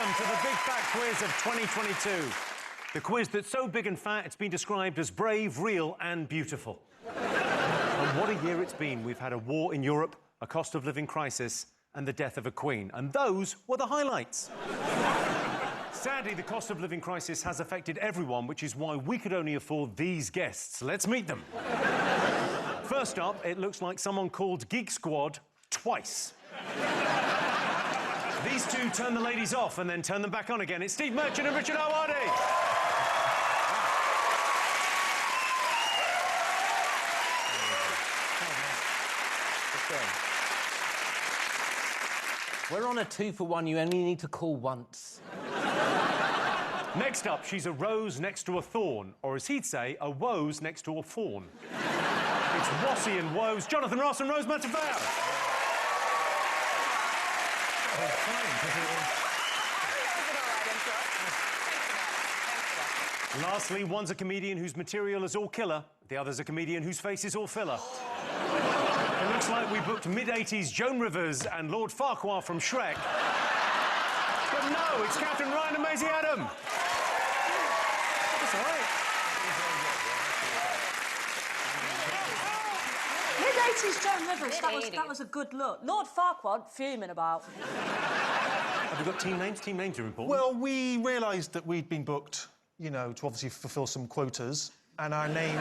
welcome to the Big Fat Quiz of 2022. The quiz that's so big and fat, it's been described as brave, real and beautiful. And what a year it's been. We've had a war in Europe, a cost of living crisis and the death of a queen. And those were the highlights. Sadly, the cost of living crisis has affected everyone, which is why we could only afford these guests. Let's meet them. First up, it looks like someone called Geek Squad twice. These two turn the ladies off and then turn them back on again. It's Steve Merchant and Richard Ayoade. We're on a 2-for-1. You only need to call once. Next up, she's a rose next to a thorn, or as he'd say, a woes next to a fawn. It's Wossy and Woes, Jonathan Ross and Rose Matafeo. Lastly, one's a comedian whose material is all killer, the other's a comedian whose face is all filler. It looks like we booked mid-80s Joan Rivers and Lord Farquhar from Shrek. But no, it's Katherine Ryan and Maisie Adam. That's all right. Mid-80s Joan Rivers, that was a good look. Lord Farquhar, fuming about. Have we got team names? Team names are important. Well, we realised that we'd been booked, you know, to obviously fulfil some quotas, and our name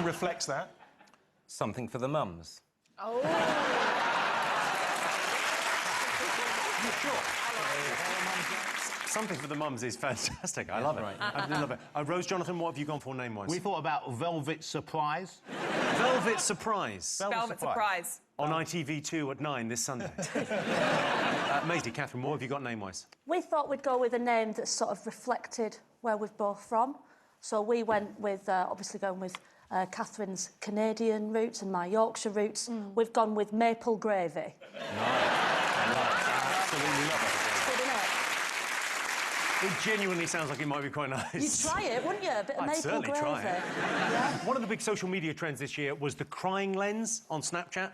reflects that. Something for the mums. Oh. Sure. Something for the mums is fantastic. I love it. Right. I really love it. Rose, Jonathan, what have you gone for name-wise? We thought about Velvet Surprise. Velvet Surprise. Velvet Surprise. On ITV2 at 9 this Sunday. Maisie, Katherine, what have you got name-wise? We thought we'd go with a name that sort of reflected where we're both from. So we went with, obviously going with Catherine's Canadian roots and my Yorkshire roots. We've gone with Maple Gravy. Absolutely love it. It genuinely sounds like it might be quite nice. You'd try it, wouldn't you? A bit of I'd maple certainly gravy. try it. Yeah. One of the big social media trends this year was the crying lens on Snapchat,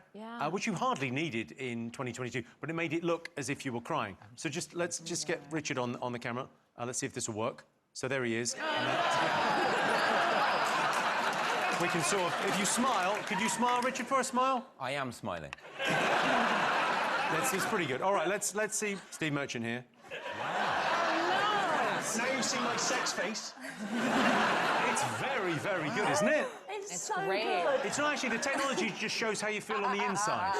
which you hardly needed in 2022, but it made it look as if you were crying. So let's just get Richard on the camera. Let's see if this will work. So there he is. We can sort of... If you smile... Could you smile, Richard, for a smile? I am smiling. It's pretty good. All right, let's see Steve Merchant here. Now you see my sex face. It's very, very good, isn't it? It's so great. good. It's not actually... The technology just shows how you feel on the inside.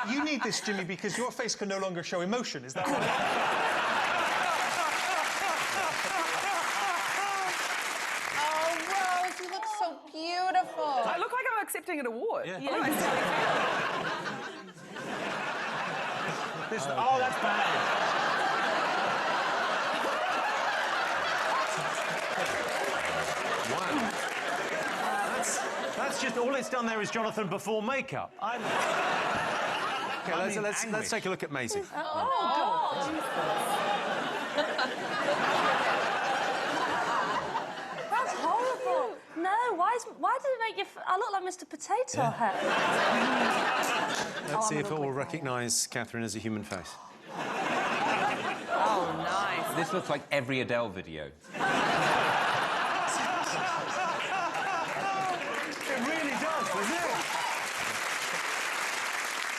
You need this, Jimmy, because your face can no longer show emotion, is that right? Oh, Rose, you look so beautiful. I look like I'm accepting an award. Yeah. Oh, that's bad. Wow. That's just... All it's done there is Jonathan before makeup. OK, let's take a look at Maisie. Oh, God. That's horrible. No, why did it make you... I look like Mr. Potato Head. Let's see if it will recognise Katherine as a human face. Oh, nice. This looks like every Adele video.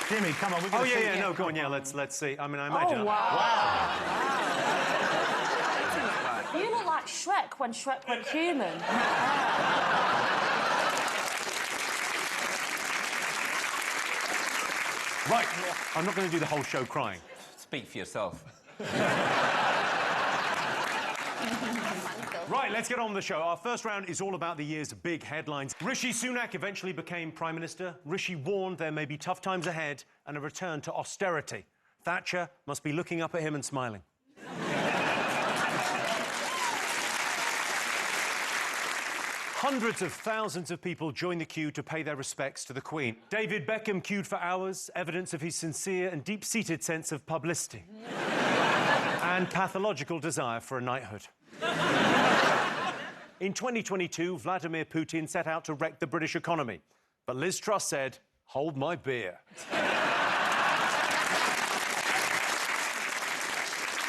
Jimmy, come on, we're going to see it. No, go on, let's see. I mean, I imagine... Oh, wow. You look like Shrek when Shrek went human. Right, I'm not going to do the whole show crying. Speak for yourself. Right, let's get on with the show. Our first round is all about the year's big headlines. Rishi Sunak eventually became Prime Minister. Rishi warned there may be tough times ahead and a return to austerity. Thatcher must be looking up at him and smiling. Hundreds of thousands of people joined the queue to pay their respects to the Queen. David Beckham queued for hours, evidence of his sincere and deep-seated sense of publicity. And pathological desire for a knighthood. In 2022, Vladimir Putin set out to wreck the British economy. But Liz Truss said, "Hold my beer."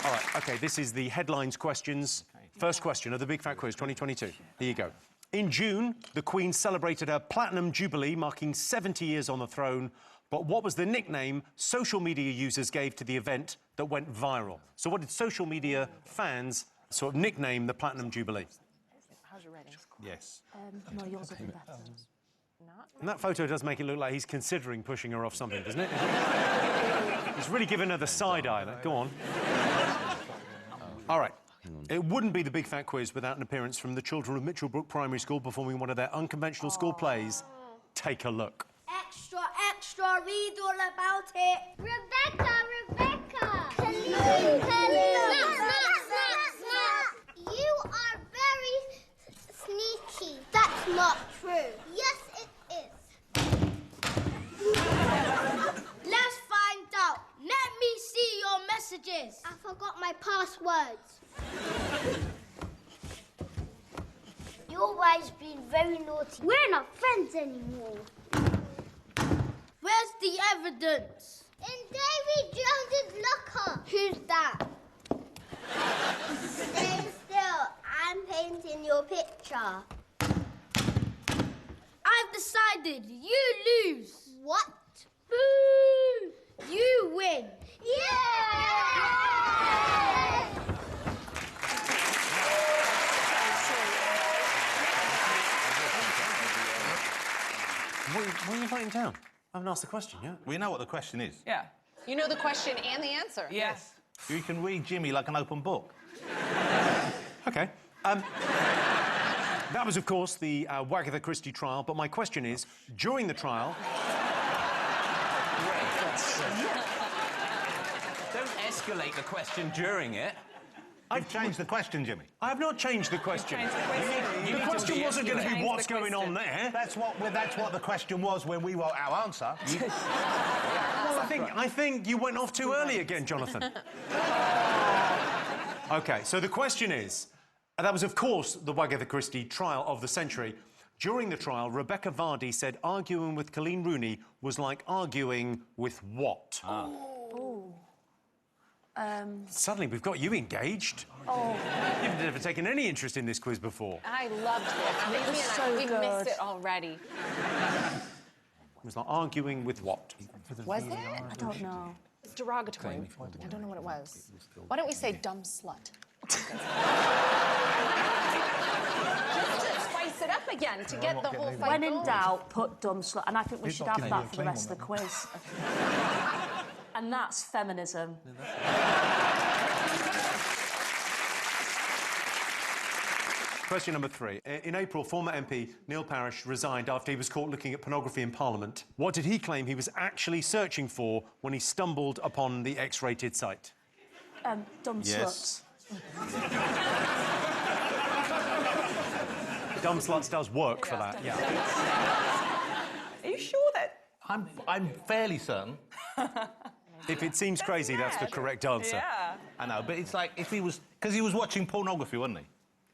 All right, OK, this is the headlines questions. First question of the Big Fat Quiz 2022. Here you go. In June, the Queen celebrated her Platinum Jubilee, marking 70 years on the throne. But what was the nickname social media users gave to the event that went viral? So what did social media fans sort of nickname the Platinum Jubilee? How's your rating? Yes. No, yours will be better. And that photo does make it look like he's considering pushing her off something, doesn't it? He's really giving her the side eye. Go on. All right. It wouldn't be the Big Fat Quiz without an appearance from the children of Mitchellbrook Primary School performing one of their unconventional school plays. Take a look. Extra, extra, read all about it. Rebecca, Rebecca. You are very sneaky. That's not true. Yes, it is. Let's find out. Let me see your messages. I forgot my passwords. You've always been very naughty. We're not friends anymore. Where's the evidence? In Davy Jones's locker. Who's that? Stay still. I'm painting your picture. I've decided you lose. What? Boo! You win. Yeah! What are you writing down? I haven't asked the question yet. We know what the question is. Yeah. You know the question and the answer. Yes. You can read Jimmy like an open book. OK. That was, of course, the Wagatha Christie trial, but my question is, during the trial... Don't escalate the question during it. I've changed the question, Jimmy. I have not changed the question. You The question wasn't going to be Change what's the going on question. there. That's what the question was when we wrote our answer. Well, I think you went off too early again, Jonathan. OK, so the question is, that was, of course, the Wagatha Christie trial of the century. During the trial, Rebecca Vardy said arguing with Colleen Rooney was like arguing with what? Suddenly, we've got you engaged. Oh, You've never taken any interest in this quiz before. I loved this. Maybe was so we good. missed it already. It was like arguing with what? Was it? I don't know. It's derogatory. I don't know what it was. Why don't we say dumb slut? Just to spice it up again, to get the whole fight When in going. doubt, put dumb slut. And I think we should not have giving that you a for the claim rest on of the quiz. And that's feminism. Question number 3. In April, former MP Neil Parish resigned after he was caught looking at pornography in Parliament. What did he claim he was actually searching for when he stumbled upon the X-rated site? Dumb Yes. sluts. Dumb Sluts does work for that, yeah. Are you sure that? I'm fairly certain. If it seems crazy, that's the correct answer. Yeah. I know, but it's like if he was... Because he was watching pornography, wasn't he?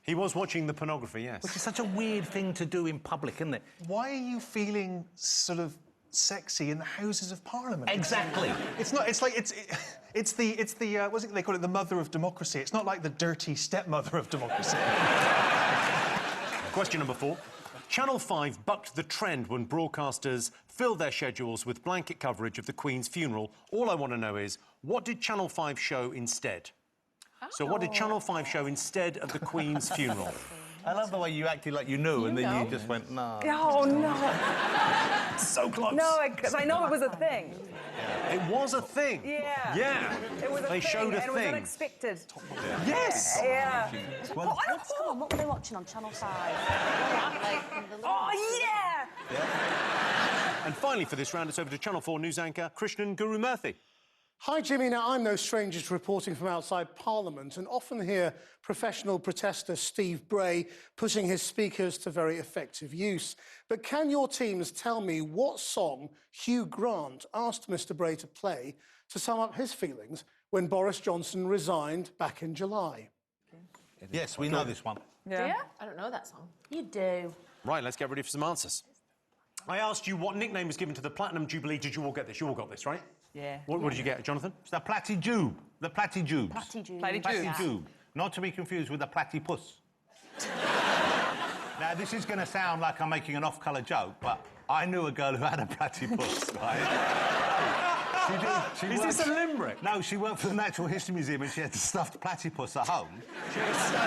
He was watching the pornography, yes. Which is such a weird thing to do in public, isn't it? Why are you feeling sort of sexy in the Houses of Parliament? Exactly. It's not. It's like it's the what's it they call it? The mother of democracy. It's not like the dirty stepmother of democracy. Question number 4. Channel 5 bucked the trend when broadcasters filled their schedules with blanket coverage of the Queen's funeral. All I want to know is, what did Channel 5 show instead? So what did Channel 5 show instead of the Queen's funeral? I love the way you acted like you knew, and then you just went, no. Oh, no. So close. No, because I know it was a thing. It was a thing. Yeah. Yeah. It was a They thing, showed a and it was thing. unexpected. Yes. Yeah. Come on, what were they watching on Channel 5? Oh, yeah! And finally, for this round, it's over to Channel 4 news anchor Krishnan Gurumurthy. Hi, Jimmy. Now, I'm no stranger to reporting from outside Parliament and often hear professional protester Steve Bray putting his speakers to very effective use. But can your teams tell me what song Hugh Grant asked Mr Bray to play to sum up his feelings when Boris Johnson resigned back in July? Yes, we know this one. Yeah. I don't know that song. You do. Right, let's get ready for some answers. I asked you what nickname was given to the Platinum Jubilee. Did you all get this? You all got this, right? Yeah. What did you get, Jonathan? It's the platyjube. The platyjubes. Platyjube. Not to be confused with the platypus. Now, this is going to sound like I'm making an off-colour joke, but I knew a girl who had a platypus, right? Is this a limerick? No, she worked for the Natural History Museum and she had a stuffed platypus at home.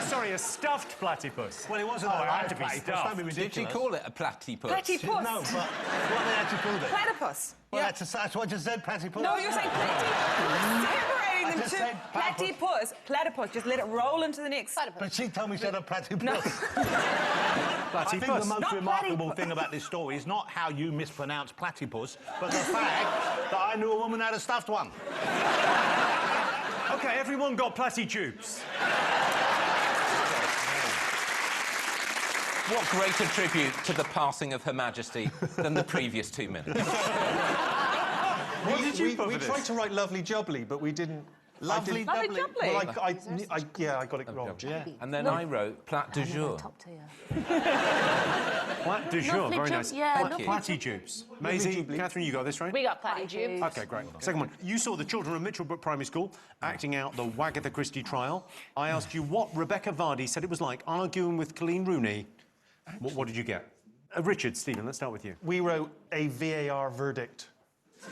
Sorry, a stuffed platypus. Well, it wasn't it a had to be platypus, stuffed. don't be Did she ridiculous. call it a platypus? Platypus. No, but what they actually called it? Platypus. Well, that's what I just said, platypus. No, you're saying platypus. Separating them just to said platypus. Platypus. Just let it roll into the next. But she told me she had a platypus. No. I think the most Not remarkable platypus. thing about this story is not how you mispronounce platypus, but the fact that I knew a woman who had a stuffed one. OK, everyone got platyjubes. What greater tribute to the passing of Her Majesty than the previous 2 minutes? What did you put we for this? tried to write lovely jubbly, but we didn't. Lovely Lovely doubly. jubbly. Well, yeah, I got it wrong. Yeah. And then I wrote plat du jour. Top tier. Plat du jour, Lovely very jub- nice. yeah, Thank you. Platyjubes. Maisie, Catherine, you got this, right? We got platyjubes. OK, great. Second one. You saw the children of Mitchellbrook Primary School acting out the Wagatha Christie trial. I asked you what Rebecca Vardy said it was like arguing with Colleen Rooney. What did you get? Richard, Stephen, let's start with you. We wrote a VAR verdict.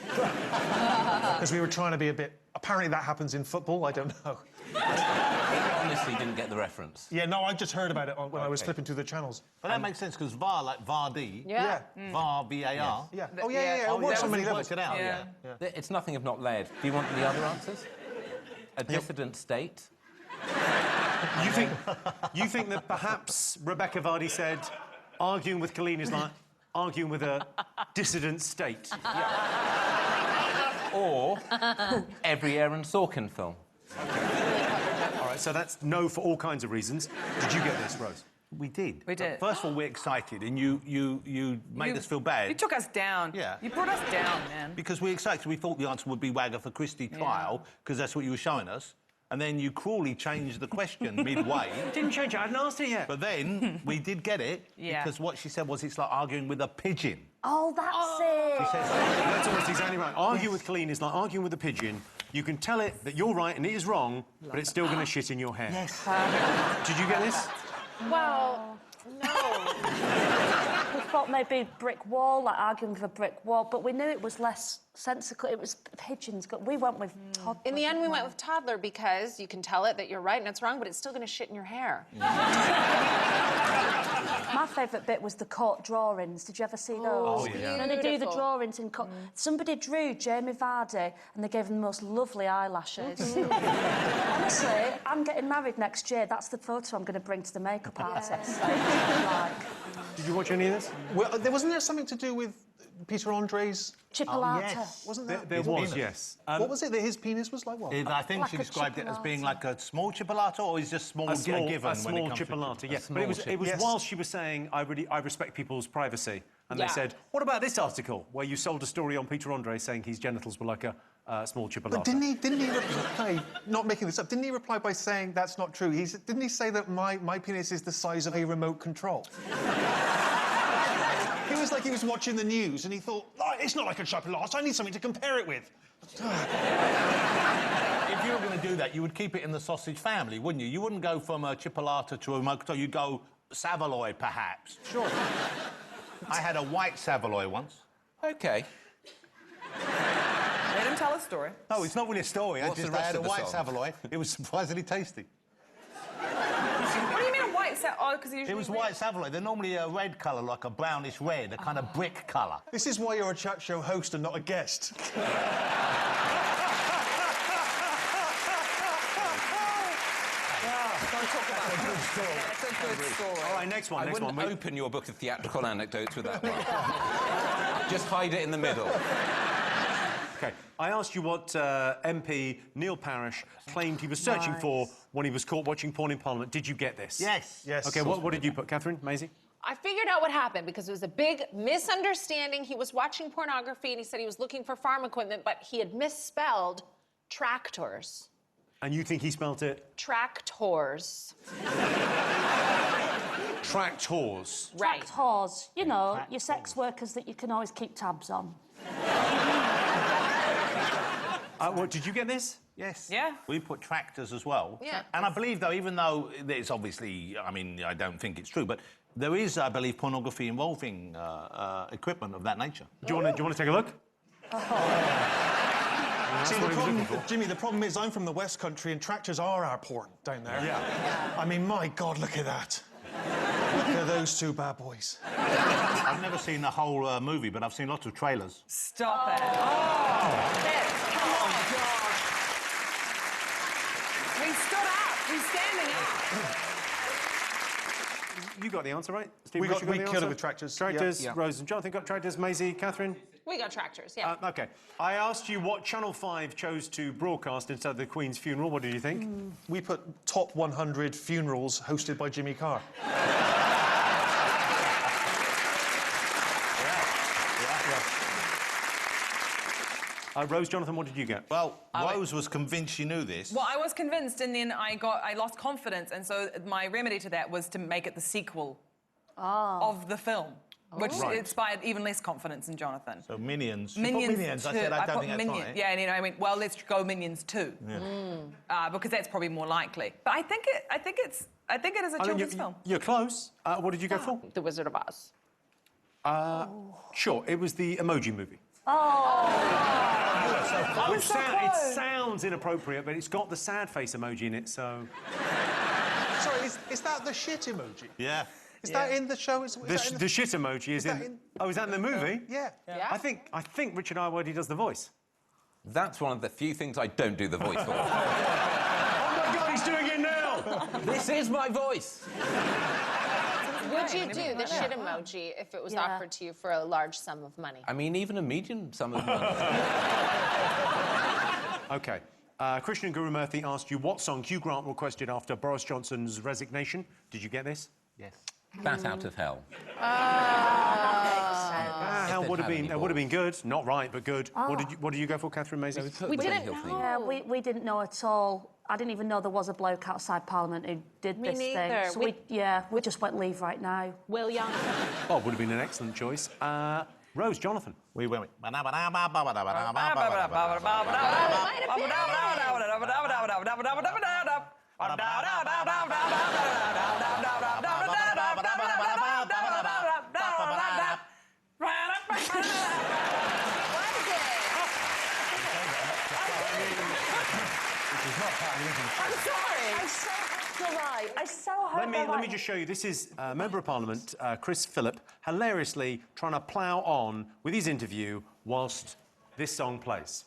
Because we were trying to be a bit... Apparently that happens in football, I don't know. I honestly didn't get the reference. Yeah, no, I just heard about it when I was flipping through the channels. But that makes sense, because VAR, like Vardy, Yeah. VAR, VAR. Yeah. Oh, yeah. It works on many levels. Work it out, Yeah. It's nothing if not layered. Do you want the other answers? A dissident state? You think that perhaps Rebecca Vardy said arguing with Colleen is like arguing with a dissident state? Or every Aaron Sorkin film? All right, so that's no for all kinds of reasons. Did you get this, Rose? We did. We did. First of all, we're excited, and you made us feel bad. You took us down. Yeah. You brought us down, man. Because we're excited. We thought the answer would be Wagatha Christie trial, because that's what you were showing us. And then you cruelly changed the question midway. Didn't change it. I hadn't asked it yet. But then we did get it, Yeah. because what she said was it's like arguing with a pigeon. Oh, that's it. That's almost exactly right. Argue with Colleen is like arguing with a pigeon. You can tell it that you're right and it is wrong, but it's still going to shit in your hair. Yes. Did you get this? Well, no. We thought maybe brick wall, like arguing with a brick wall, but we knew it was less sensical. It was pigeons. We went with toddler. In the end, we went with toddler because you can tell it that you're right and it's wrong, but it's still going to shit in your hair. My favourite bit was the court drawings. Did you ever see those? Oh, yeah. And they do the drawings in court. Somebody drew Jamie Vardy and they gave him the most lovely eyelashes. Honestly, I'm getting married next year. That's the photo I'm going to bring to the makeup artist. Did you watch any of this? Well, wasn't there something to do with Peter Andre's... Chipolata. yes. Wasn't that... There His was, penis. yes. what was it that his penis was like? What? I think Like she a described it as being chipolata. like a small chipolata, or is just small, given A when it small comes to chipolata, yes. small But it was Yes. whilst she was saying, I respect people's privacy. And they said, what about this article where you sold a story on Peter Andre saying his genitals were like a small chipolata? But didn't he reply, not making this up, didn't he reply by saying that's not true? Didn't he say that my penis is the size of a remote control? He was like he was watching the news and he thought, oh, it's not like a chipolata, I need something to compare it with. If you were going to do that, you would keep it in the sausage family, wouldn't you? You wouldn't go from a chipolata to a remote control. You'd go Savaloy, perhaps. Sure. I had a white Savaloy once. OK. Let him tell a story. No, it's not really a story. What's the I rest had a of the white song? Savaloy. It was surprisingly tasty. What do you mean a white set? Oh, because It was white Savaloy. They're normally a red colour, like a brownish red, a kind of brick colour. This is why you're a chat show host and not a guest. It's a good story. All right, next one, I next wouldn't one. open your book of theatrical anecdotes with that one. Just hide it in the middle. OK, I asked you what MP Neil Parish claimed he was searching for when he was caught watching porn in Parliament. Did you get this? Yes. Yes. OK, what did you put, Catherine? Maisie? I figured out what happened because it was a big misunderstanding. He was watching pornography and he said he was looking for farm equipment, but he had misspelled tractors. And you think he spelt it? Tractors. tractors. Right. Tractors, you know, your sex workers that you can always keep tabs on. What, did you get this? Yes. Yeah. We put tractors as well. Yeah. And I believe, though, even though it's obviously, I mean, I don't think it's true, but there is, I believe, pornography involving equipment of that nature. Do you want to take a look? See, the problem, Jimmy, the problem is I'm from the West Country and tractors are our porn down there. Yeah. I mean, my God, look at that. Look at those two bad boys. I've never seen the whole movie, but I've seen lots of trailers. Stop it. Oh, God. He stood up. He's standing up. You got the answer, right? Steve, We Richard got the killed answer? it with tractors. Tractors, Yeah. Rose and Jonathan got tractors. Maisie, Catherine? We got tractors, yeah. OK. I asked you what Channel 5 chose to broadcast instead of the Queen's funeral. What did you think? We put top 100 funerals hosted by Jimmy Carr. Rose, Jonathan, what did you get? Well, Rose was convinced she knew this. Well, I was convinced, and then I lost confidence, and so my remedy to that was to make it the sequel of the film, which inspired even less confidence in Jonathan. So Minions. Minions. You put Minions. I said I don't think that's Minions. right. Yeah, and I went, well, let's go Minions 2. Yeah. Because that's probably more likely. But I think it is a children's film. You're close. What did you go for? The Wizard of Oz. Sure, it was the Emoji Movie. It It sounds inappropriate, but it's got the sad face emoji in it, so... Sorry, is that the shit emoji? Yeah. Is that in the show? The shit emoji is in... Oh, is that in the movie? Yeah. I think Richard Ayoade does the voice. That's one of the few things I don't do the voice for. Oh, my God, he's doing it now! This is my voice. Would you do the shit emoji if it was Yeah. offered to you for a large sum of money? I mean, even a medium sum of money. OK. Krishnan Gurumurthy asked you what song Hugh Grant requested after Boris Johnson's resignation. Did you get this? Yes. Bat out of hell. Hell would have been good. Not right, but good. What did you go for, Catherine Maisie? We didn't know. Yeah, we didn't know at all. I didn't even know there was a bloke outside Parliament who did Me this neither. thing. So we just went leave right now. Will Young. Oh, would have been an excellent choice. Rose, Jonathan. We went with... I'm sorry. I so hope you're right. I so hope Let you're me right. just show you. This is Member of Parliament Chris Philip hilariously trying to plough on with his interview whilst this song plays.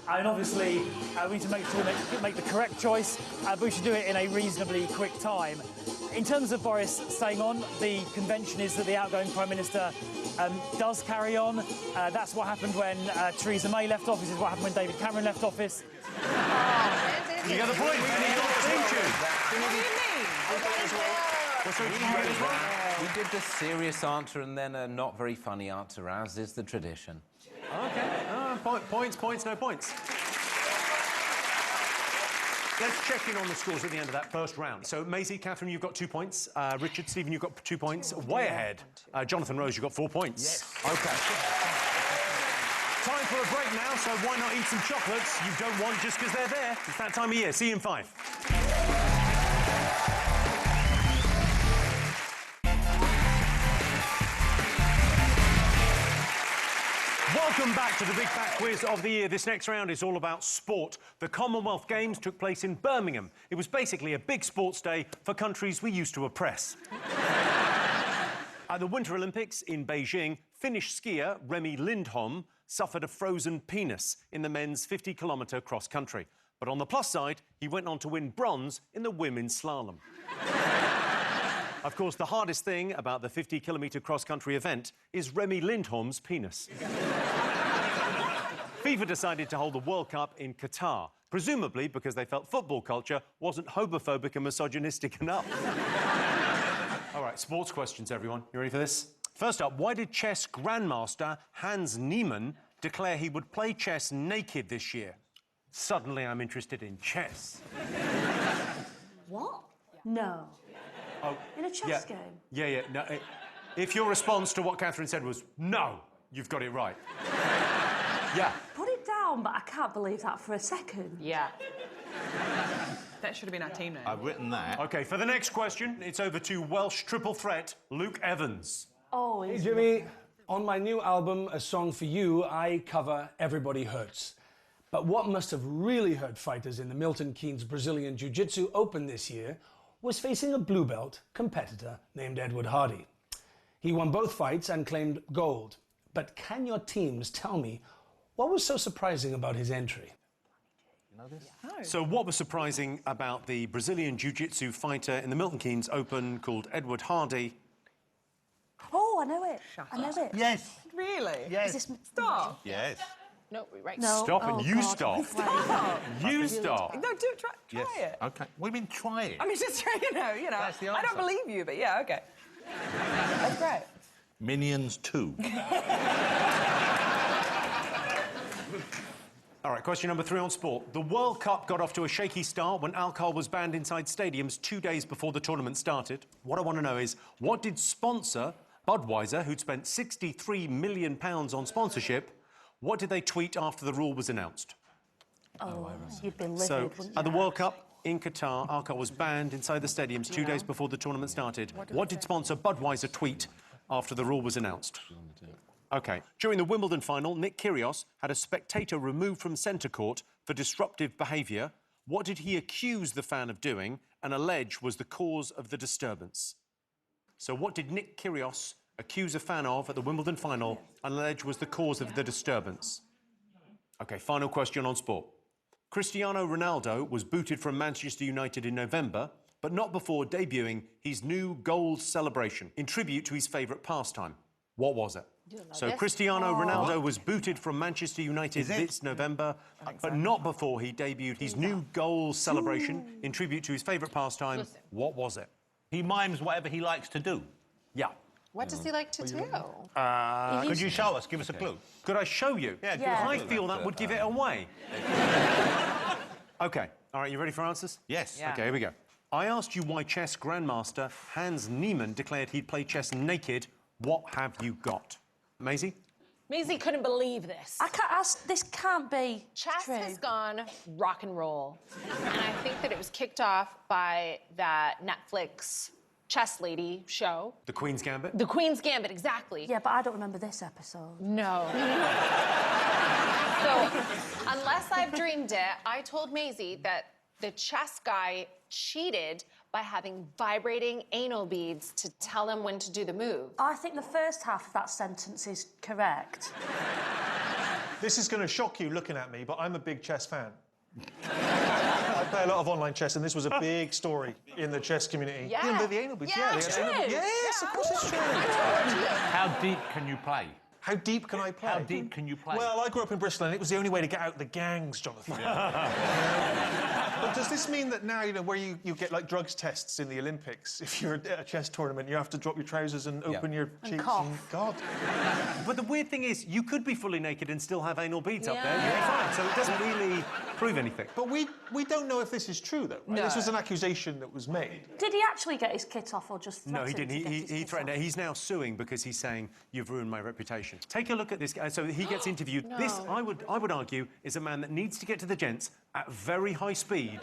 And obviously, we need to make sure we make the correct choice, but we should do it in a reasonably quick time. In terms of Boris staying on, the convention is that the outgoing Prime Minister does carry on. That's what happened when Theresa May left office, is what happened when David Cameron left office. You get the point. We did the serious answer and then a not very funny answer, as is the tradition. OK. Points, no points. Let's check in on the scores at the end of that first round. So, Maisie, Catherine, you've got 2 points. Richard, Stephen, you've got 2 points. Way ahead. Jonathan, Rose, you've got 4 points. Yes. OK. Time for a break now, so why not eat some chocolates you don't want just because they're there? It's that time of year. See you in 5. Welcome back to the Big Fat Quiz of the year. This next round is all about sport. The Commonwealth Games took place in Birmingham. It was basically a big sports day for countries we used to oppress. At the Winter Olympics in Beijing, Finnish skier Remi Lindholm suffered a frozen penis in the men's 50-kilometre cross-country. But on the plus side, he went on to win bronze in the women's slalom. Of course, the hardest thing about the 50-kilometre cross-country event is Remi Lindholm's penis. FIFA decided to hold the World Cup in Qatar, presumably because they felt football culture wasn't homophobic and misogynistic enough. All right, sports questions, everyone. You ready for this? First up, why did chess grandmaster Hans Niemann declare he would play chess naked this year? Suddenly I'm interested in chess. What? No. In a chess game? Yeah. No, if your response to what Catherine said was no, you've got it right. Yeah. Put it down, but I can't believe that for a second. Yeah. That should have been our team name. I've written that. OK, for the next question, it's over to Welsh triple threat Luke Evans. Oh, Hey, Jimmy. On my new album, A Song for You, I cover Everybody Hurts. But what must have really hurt fighters in the Milton Keynes Brazilian Jiu-Jitsu Open this year was facing a blue belt competitor named Edward Hardy. He won both fights and claimed gold. But can your teams tell me what was so surprising about his entry? You know this? No. So what was surprising about the Brazilian Jiu-Jitsu fighter in the Milton Keynes Open called Edward Hardy? Oh, I know it. I know it. Yes. Really? Yes. Is this... Stop. Yes. No, right. No. Stop and Oh, you God. stop. Stop. You stop. No, try Yes. it. OK. What do you mean, try it? I mean, just try, you know. That's the I don't answer. believe you, but yeah, okay. That's great. Minions 2. All right, question number 3 on sport. The World Cup got off to a shaky start when alcohol was banned inside stadiums 2 days before the tournament started. What I want to know is, what did sponsor Budweiser, who'd spent £63 million on sponsorship, what did they tweet after the rule was announced? Oh, you'd be livid, So, wouldn't at the you? World Cup in Qatar, alcohol was banned inside the stadiums 2 days before the tournament started. What did sponsor Budweiser tweet after the rule was announced? OK. During the Wimbledon final, Nick Kyrgios had a spectator removed from centre court for disruptive behaviour. What did he accuse the fan of doing and allege was the cause of the disturbance? So what did Nick Kyrgios accuse a fan of at the Wimbledon final and allege was the cause of the disturbance? OK, final question on sport. Cristiano Ronaldo was booted from Manchester United in November, but not before debuting his new goal celebration in tribute to his favourite pastime. What was it? So this? Cristiano Ronaldo was booted from Manchester United this November, but not before he debuted his new goal celebration in tribute to his favourite pastime. Listen. What was it? He mimes whatever he likes to do. Yeah. What does he like to do? Could you show us? Give us a clue. Could I show you? Yeah, give Yeah. us a I clue. feel that would give it away. OK. All right, you ready for answers? Yes. Yeah. OK, here we go. I asked you why chess grandmaster Hans Niemann declared he'd play chess naked. What have you got? Maisie? Maisie couldn't believe this. I can't ask... This can't be Chess true. has gone rock and roll. And I think that it was kicked off by that Netflix chess lady show. The Queen's Gambit? The Queen's Gambit, exactly. Yeah, but I don't remember this episode. No. So, unless I've dreamed it, I told Maisie that the chess guy cheated by having vibrating anal beads to tell him when to do the move. I think the first half of that sentence is correct. This is going to shock you looking at me, but I'm a big chess fan. I play a lot of online chess, and this was a big story in the chess community. Yeah. The anal beads, Yeah, the it's anal beads. true. Yes, of course it's true. How deep can you play? How deep can I play? How deep can you play? Well, I grew up in Bristol, and it was the only way to get out the gangs, Jonathan. But does this mean that now, you know, where you get, like, drugs tests in the Olympics, if you're at a chess tournament, you have to drop your trousers and open your cheeks? cough. God. But the weird thing is, you could be fully naked and still have anal beads up there. Yeah. You'd be fine. So it doesn't really prove anything. But we don't know if this is true, though. Right? No. This was an accusation that was made. Did he actually get his kit off or just No, threatened he didn't. to get He his kit threatened off? it. He's now suing because he's saying, you've ruined my reputation. Take a look at this guy. So he gets interviewed. No. This, I would argue, is a man that needs to get to the gents at very high speed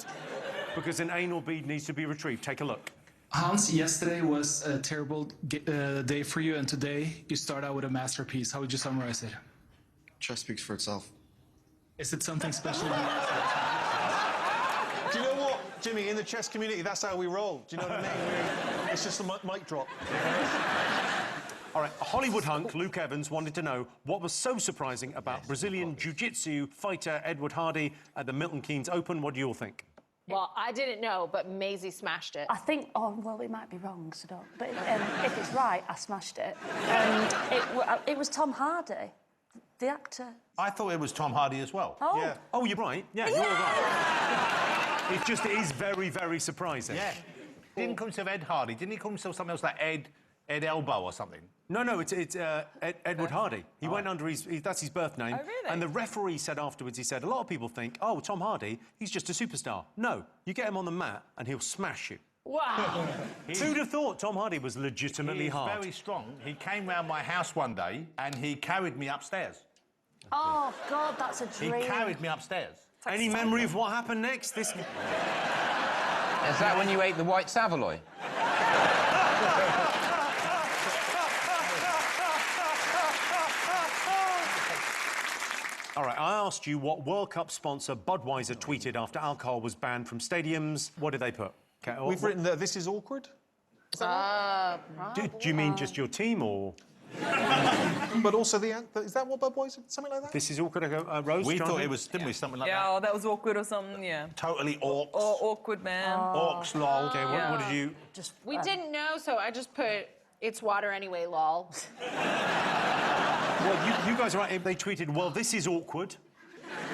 because an anal bead needs to be retrieved. Take a look. Hans, yesterday was a terrible day for you, and today you start out with a masterpiece. How would you summarize it? Chess speaks for itself. Is it something special? Do you know what, Jimmy? In the chess community, that's how we roll. Do you know what I mean? It's just a mic drop. All right, Hollywood hunk Luke Evans wanted to know what was so surprising about Brazilian Jiu-Jitsu fighter Edward Hardy at the Milton Keynes Open. What do you all think? Well, I didn't know, but Maisie smashed it. I think, oh, well, it might be wrong, so don't. But if it's right, I smashed it. It was Tom Hardy, the actor. I thought it was Tom Hardy as well. Oh. Yeah. Oh, you're right. Yeah, you're right. It is very, very surprising. Yeah. He didn't call himself Ed Hardy. Didn't he call himself something else like Ed Elbow or something? No, it's Edward Hardy. He went under that's his birth name. Oh, really? And the referee said afterwards, he said, a lot of people think, oh, Tom Hardy, he's just a superstar. No, you get him on the mat and he'll smash you. Wow. Who'd have thought Tom Hardy was legitimately He's hard? very strong. He came round my house one day and he carried me upstairs. Oh, God, that's a He dream. carried me upstairs. Any memory of what happened next? This... Is that when you ate the white Savoy? All right, I asked you what World Cup sponsor Budweiser tweeted after alcohol was banned from stadiums. What did they put? Okay, We've written that this is awkward. Is that do you mean just your team, or...? But also is that what Budweiser? Something like that? This is awkward, Rose? We Jonathan? thought it was, didn't we, something like Yeah, that? oh, that was awkward or something, yeah. Totally orcs. Or awkward, man. Orcs, lol. Okay, what did you... We didn't know, so I just put, it's water anyway, lol. Well, you guys are right. They tweeted, well, this is awkward.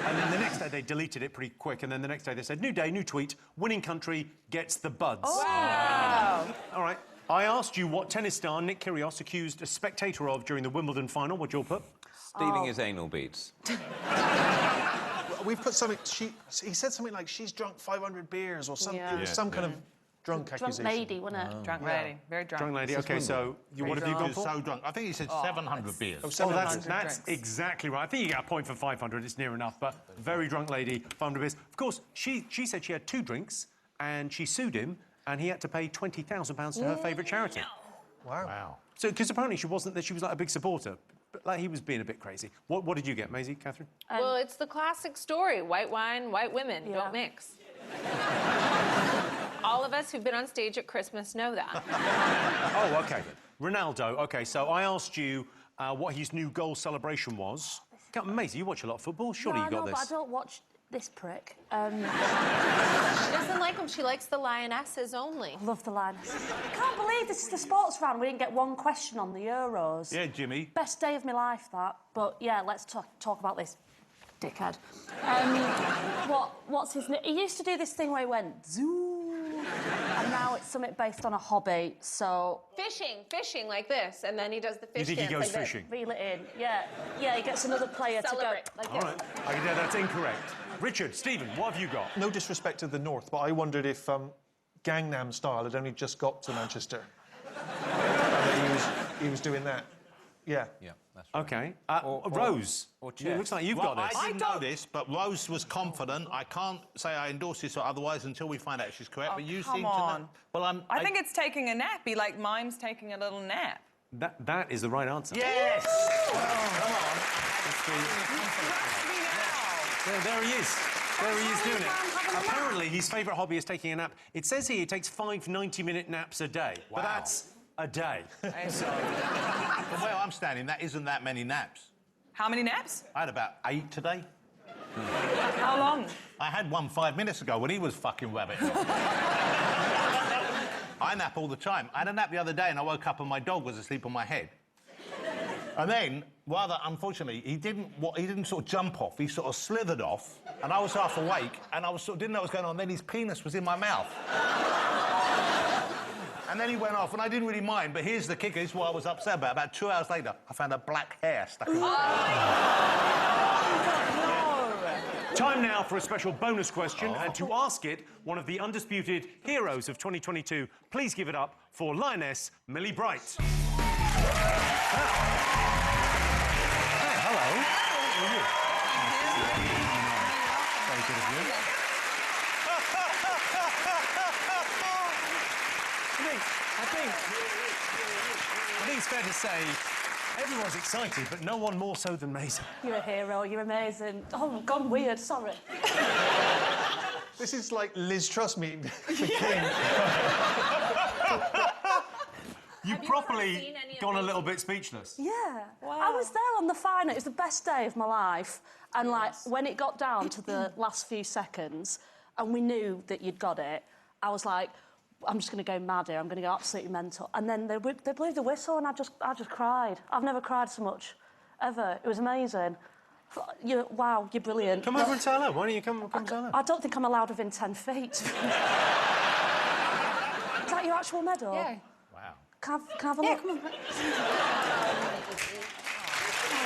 And then the next day they deleted it pretty quick. And then the next day they said, new day, new tweet, winning country gets the buds. Oh. Wow. All right. I asked you what tennis star Nick Kyrgios accused a spectator of during the Wimbledon final. What'd you all put? Stealing his anal beads. We've put something. He said something like she's drunk 500 beers or something. Yeah. It was some kind of drunk accusation. lady, wasn't it? Drunk lady, very drunk. Drunk lady. OK, so what have you gone for? So drunk. I think he said 700 beers. Oh, 700 that's drinks. exactly right. I think you get a point for 500. It's near enough, but very drunk lady, 500 beers. Of course, she said she had 2 drinks, and she sued him, and he had to pay £20,000 to her favourite charity. Wow. So, because apparently she wasn't, that she was like a big supporter, but like he was being a bit crazy. What did you get, Maisie, Catherine? Well, it's the classic story. White wine, white women, don't mix. All of us who've been on stage at Christmas know that. Oh, OK. Ronaldo. OK, so I asked you what his new goal celebration was. Maisie, you watch a lot of football. Surely you got this. But I don't watch this prick. She doesn't like them. She likes the lionesses only. Love the lionesses. I can't believe this is the sports round. We didn't get one question on the Euros. Yeah, Jimmy. Best day of my life, that. But yeah, let's talk about this dickhead. What's his name? He used to do this thing where he went zoo, and now it's something based on a hobby. So Fishing like this, and then he does the fish You think he dance goes like fishing? reel it in. Yeah, he gets another player Celebrate. to go. Like All right. Yeah, that's incorrect. Richard, Stephen, what have you got? No disrespect to the North, but I wondered if Gangnam Style had only just got to Manchester. And that he was doing that. Yeah. Yeah, that's right. OK. Rose, it looks like you've got this. I didn't know this, but Rose was confident. I can't say I endorse this or otherwise until we find out she's correct. But you seem to know. Well, I think it's taking a nappy, like mine's taking a little nap. That is the right answer. Yes! Come on. There he is. There he is doing it. Apparently, his favourite hobby is taking a nap. It says here he takes 5 90-minute naps a day. But that's a day. So, From where I'm standing, that isn't that many naps. How many naps? I had about 8 today. How long? I had one 5 minutes ago when he was fucking rabbit. I nap all the time. I had a nap the other day and I woke up and my dog was asleep on my head. And then, rather unfortunately, he didn't sort of jump off. He sort of slithered off, and I was half awake, and I didn't know what was going on. Then his penis was in my mouth. And then he went off, and I didn't really mind. But here's the kicker. This is what I was upset about. About 2 hours later, I found a black hair stuck in my time now for a special bonus question, and to ask it, one of the undisputed heroes of 2022. Please give it up for Lioness Millie Bright. Hello. How are you? Very good of you. I think it's fair to say everyone's excited, but no one more so than Maisie. You're a hero. You're amazing. Oh, I've gone weird. Sorry. This is like Liz Truss meeting the King. You've properly gone a little bit speechless. Yeah. Wow. I was there on the final. It was the best day of my life. And, like, when it got down to the last few seconds and we knew that you'd got it, I was like, I'm just going to go mad here. I'm going to go absolutely mental. And then they blew the whistle and I just cried. I've never cried so much, ever. It was amazing. Wow, you're brilliant. Come over and say hello. Why don't you come say hello? I don't think I'm allowed within 10 feet. Is that your actual medal? Yeah. Can I have a look? Come on. Oh, my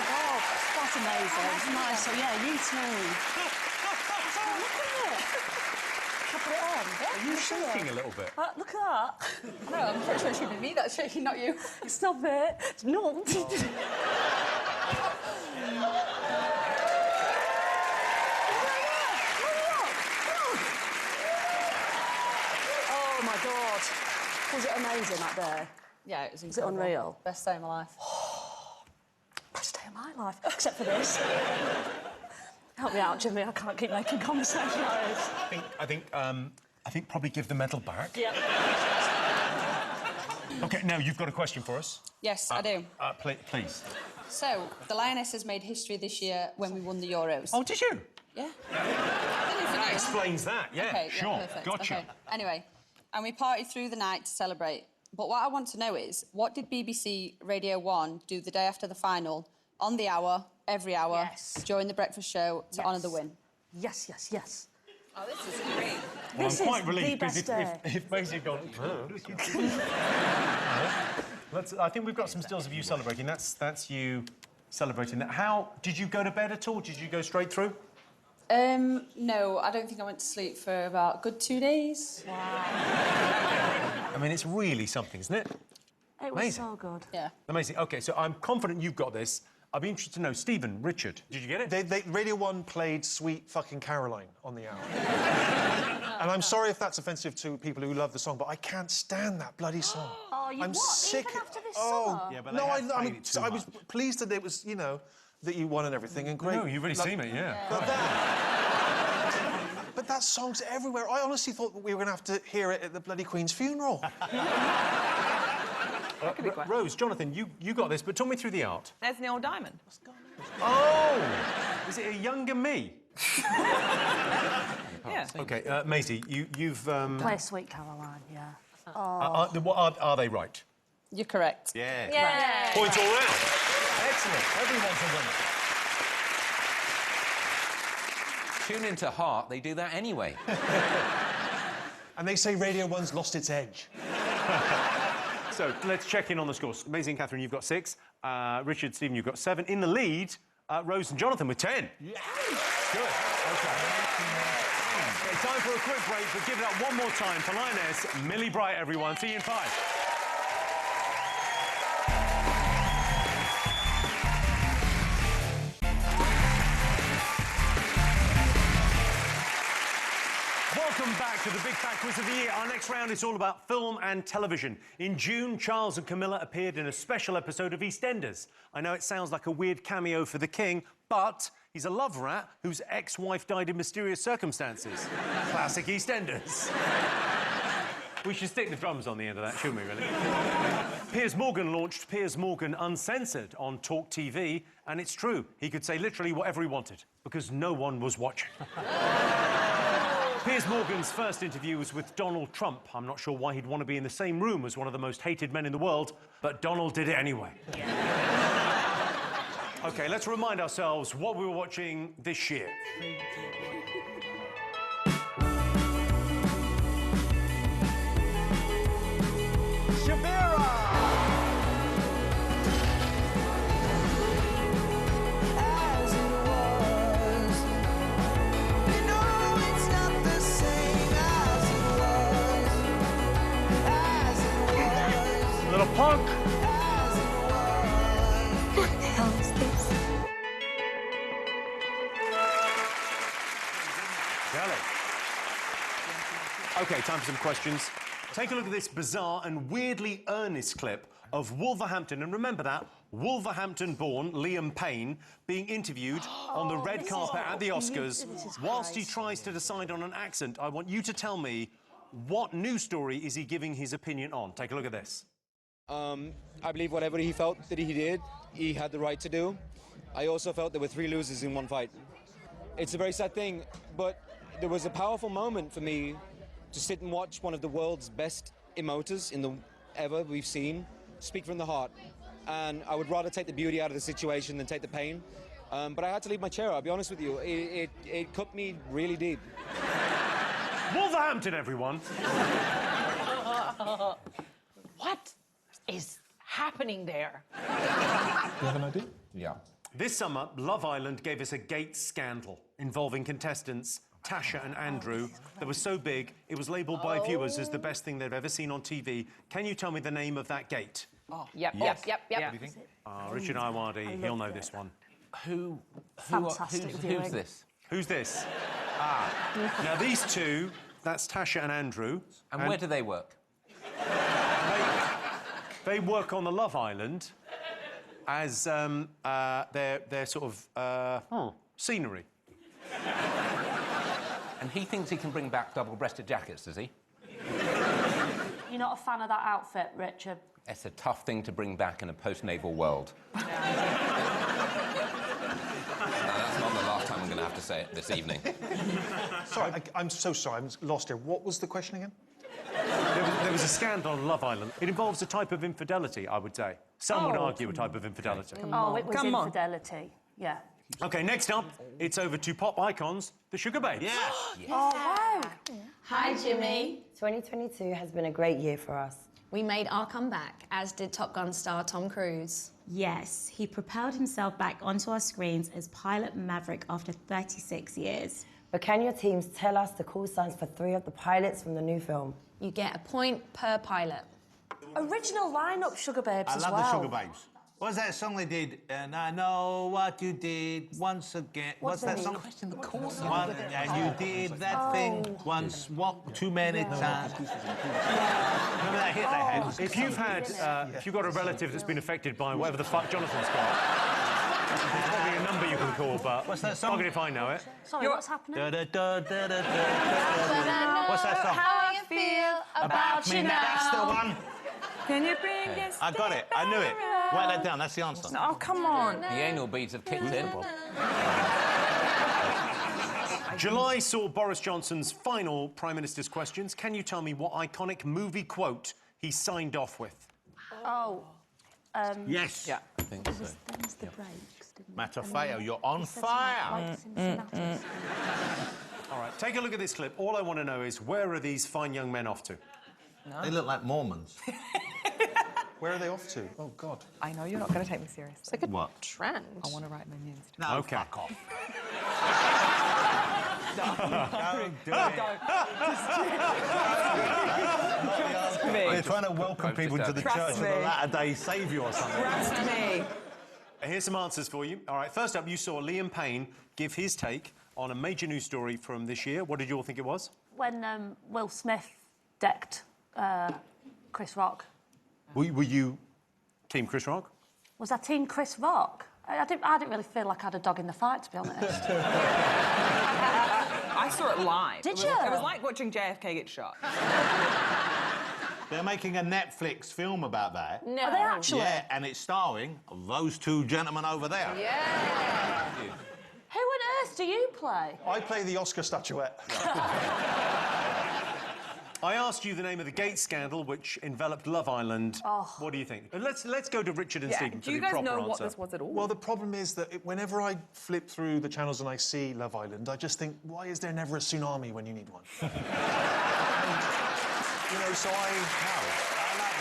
God. That's amazing. That's nice. So, yeah, you too. Look at it. I put it on? Yeah. Are you shaking a little bit? Look at that. I know, I'm pretty sure it should be me that's shaking, not you. Stop it. It's not. Oh, my God. Was it amazing that day? Yeah, it was incredible. Was it unreal? Best day of my life. Best day of my life, except for this. Help me out, Jimmy. I can't keep making conversation like this. I think probably give the medal back. Yeah. OK, now you've got a question for us. Yes, I do. Please. So, the Lionesses made history this year when we won the Euros. Oh, did you? Yeah. That explains that, yeah. Okay, sure. Yeah, perfect. Gotcha. Okay. Anyway, and we partied through the night to celebrate. But what I want to know is, what did BBC Radio 1 do the day after the final, on the hour, every hour, during the breakfast show, to honour the win? Yes, yes, yes. Oh, this is great. Well, This I'm quite is relieved the best because day. if Maisie had gone... I think we've got some stills of you celebrating. That's you celebrating that. How... Did you go to bed at all? Did you go straight through? No, I don't think I went to sleep for about a good 2 days. Wow. I mean, it's really something, isn't it? It was Amazing. so good. Yeah. Amazing. OK, so I'm confident you've got this. I'd be interested to know, Stephen, Richard, did you get it? Radio 1 played Sweet Fucking Caroline on the hour. And I'm sorry if that's offensive to people who love the song, but I can't stand that bloody song. Oh, you I'm what? sick. Even after this Oh, summer? Yeah, but no, I I was pleased that it was, you know, that you won and everything, and great. No, you've really seen it, yeah. But that song's everywhere. I honestly thought we were going to have to hear it at the bloody Queen's funeral. Rose, Jonathan, you got this, but talk me through the art. There's Neil Diamond. Oh! Is it a younger me? Yeah. OK, Maisie, you've... Play Sweet Caroline, yeah. Are they right? You're correct. Yeah. Yeah. Points all round. Excellent. Everyone's a winner. Tune into Heart, they do that anyway. And they say Radio 1's lost its edge. So, let's check in on the scores. Maisie and Catherine, you've got 6. Richard, Stephen, you've got 7. In the lead, Rose and Jonathan with 10. Yeah. Good. OK. Time for a quick break, but give it up one more time for Lioness Millie Bright, everyone. See you in 5. Welcome back to the Big Fat Quiz of the Year. Our next round is all about film and television. In June, Charles and Camilla appeared in a special episode of EastEnders. I know it sounds like a weird cameo for the king, but he's a love rat whose ex-wife died in mysterious circumstances. Classic EastEnders. We should stick the drums on the end of that, shouldn't we, really? Piers Morgan launched Piers Morgan Uncensored on Talk TV, and it's true. He could say literally whatever he wanted, because no one was watching. Piers Morgan's first interview was with Donald Trump. I'm not sure why he'd want to be in the same room as one of the most hated men in the world, but Donald did it anyway. OK, let's remind ourselves what we were watching this year. Shavira! Little punk. What the hell is this? Kelly. OK, time for some questions. Take a look at this bizarre and weirdly earnest clip of Wolverhampton, and remember that, Wolverhampton-born Liam Payne being interviewed on the red carpet at the Oscars. Whilst he tries to decide on an accent, I want you to tell me what news story is he giving his opinion on. Take a look at this. I believe whatever he felt that he did, he had the right to do. I also felt there were 3 losers in one fight. It's a very sad thing, but there was a powerful moment for me to sit and watch one of the world's best emoters ever we've seen speak from the heart. And I would rather take the beauty out of the situation than take the pain. But I had to leave my chair, I'll be honest with you. It cut me really deep. Wolverhampton, everyone! What is happening there? You have an idea? Yeah. This summer, Love Island gave us a gate scandal involving contestants Tasha and Andrew, that was so big, it was labelled by viewers as the best thing they've ever seen on TV. Can you tell me the name of that gate? Yep. What do you think? Richard Iwardi, he'll know this one. Who's this? Who's this? Now, these two, that's Tasha and Andrew. And where do they work? They work on the Love Island as their sort of scenery. And he thinks he can bring back double-breasted jackets, does he? You're not a fan of that outfit, Richard? It's a tough thing to bring back in a post-naval world. That's not the last time I'm going to have to say it this evening. Sorry, I'm so sorry. I'm lost here. What was the question again? There was a scandal on Love Island. It involves a type of infidelity, I would say. Some would argue a type of infidelity. It was infidelity. Yeah. OK, next up, it's over to pop icons, the Sugar Babes. Yes. Oh, wow. Hi, Jimmy. 2022 has been a great year for us. We made our comeback, as did Top Gun star Tom Cruise. Yes, he propelled himself back onto our screens as Pilot Maverick after 36 years. But can your teams tell us the call signs for 3 of the pilots from the new film? You get a point per pilot. Original lineup, Sugar Babes, as well. I love the Sugar Babes. What was that song they did? And I know what you did once again. What's that song? Question the course. And you did that thing once, too many times. Remember that hit they had? If you've got a relative that's been affected by whatever the fuck Jonathan's got, there's probably a number you can call, but... What's that song? I'll get it if I know it. Sorry, what's happening? What's that song? How you feel about you now. That's the one. Can you bring this? I got it. I knew it. Write that down. That's the answer. Oh, come on. The anal beads have kicked in. July saw Boris Johnson's final Prime Minister's questions. Can you tell me what iconic movie quote he signed off with? Oh. Yes. Yeah, I think so. That was the breaks, didn't it? Matafeo, you're on fire. All right, take a look at this clip. All I want to know is, where are these fine young men off to? No. They look like Mormons. Where are they off to? Oh, God. I know you're not going to take me seriously. It's like a What? trend. I want to write my news. No, okay. fuck off. We're trying to welcome people into the Church of the Latter-day Saviour or something. Trust me. Here's some answers for you. All right, first up, you saw Liam Payne give his take on a major news story from this year. What did you all think it was? When Will Smith decked Chris Rock. Were you Team Chris Rock? Was that Team Chris Rock? I didn't really feel like I had a dog in the fight, to be honest. I saw it live. Did you? It was like watching JFK get shot. They're making a Netflix film about that. No. Are they actually? Yeah, and it's starring those two gentlemen over there. Yeah. Who on earth do you play? I play the Oscar statuette. I asked you the name of the Gates scandal, which enveloped Love Island. Oh. What do you think? Let's go to Richard and Stephen for Do you the guys proper know answer. what this was at all? Well, the problem is that whenever I flip through the channels and I see Love Island, I just think, why is there never a tsunami when you need one? You know, so I like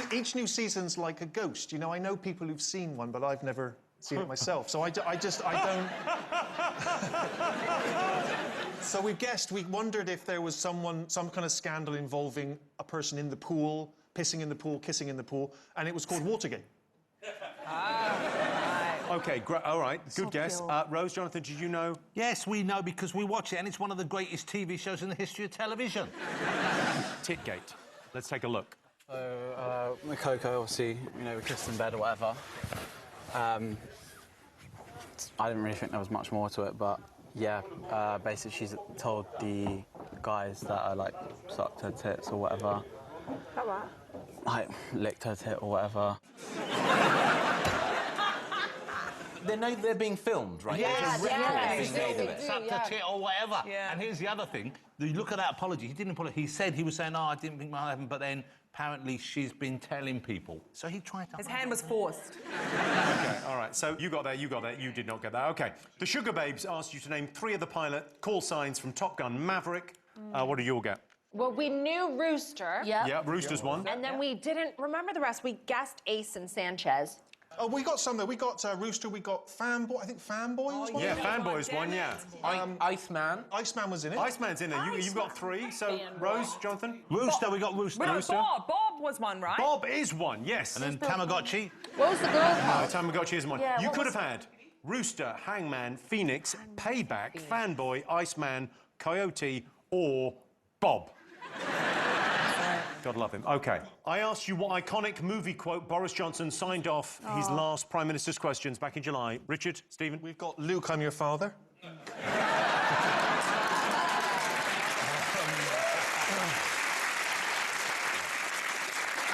that. Each new season's like a ghost. You know, I know people who've seen one, but I've never seen it myself. So I don't. So we wondered if there was some kind of scandal involving a person in the pool, pissing in the pool, kissing in the pool, and it was called Watergate. OK, all right, good guess. Rose, Jonathan, did you know? Yes, we know because we watch it, and it's one of the greatest TV shows in the history of television. Titgate. Let's take a look. So, with Coco, obviously, you know, we kissed in bed or whatever. I didn't really think there was much more to it, but yeah, basically she's told the guys that I like sucked her tits or whatever. Like licked her tit or whatever. They know they're being filmed, right? Yes, There's a record being made of it. Sucked a tit or whatever. Yeah. And here's the other thing. You look at that apology. He didn't apologize. He said he was saying, "Oh, I didn't think that happened," but then apparently she's been telling people. So he tried to. His hand was forced. OK, all right, so you got that, you did not get that. OK. The Sugar Babes asked you to name 3 of the pilot call signs from Top Gun Maverick. What did you all get? Well, we knew Rooster. Yeah. Yeah, Rooster's one. And then we didn't remember the rest. We guessed Ace and Sanchez. Oh, we got some there. We got Rooster, we got Fanboy. I think Fanboy was one. Yeah, Fanboy's one, yeah. Iceman. Iceman was in it. Iceman's in there. You've got 3. So, Rose, Jonathan? Rooster, we got Rooster. We got Bob. Bob was one, right? Bob is one, yes. And then Tamagotchi. What was the girl called? Tamagotchi is one. Yeah, you what could was- have had Rooster, Hangman, Phoenix, Payback, Fanboy, Iceman, Coyote, or Bob. God love him. OK. I asked you what iconic movie quote Boris Johnson signed off his last Prime Minister's questions back in July. Richard, Stephen? We've got Luke, I'm your father.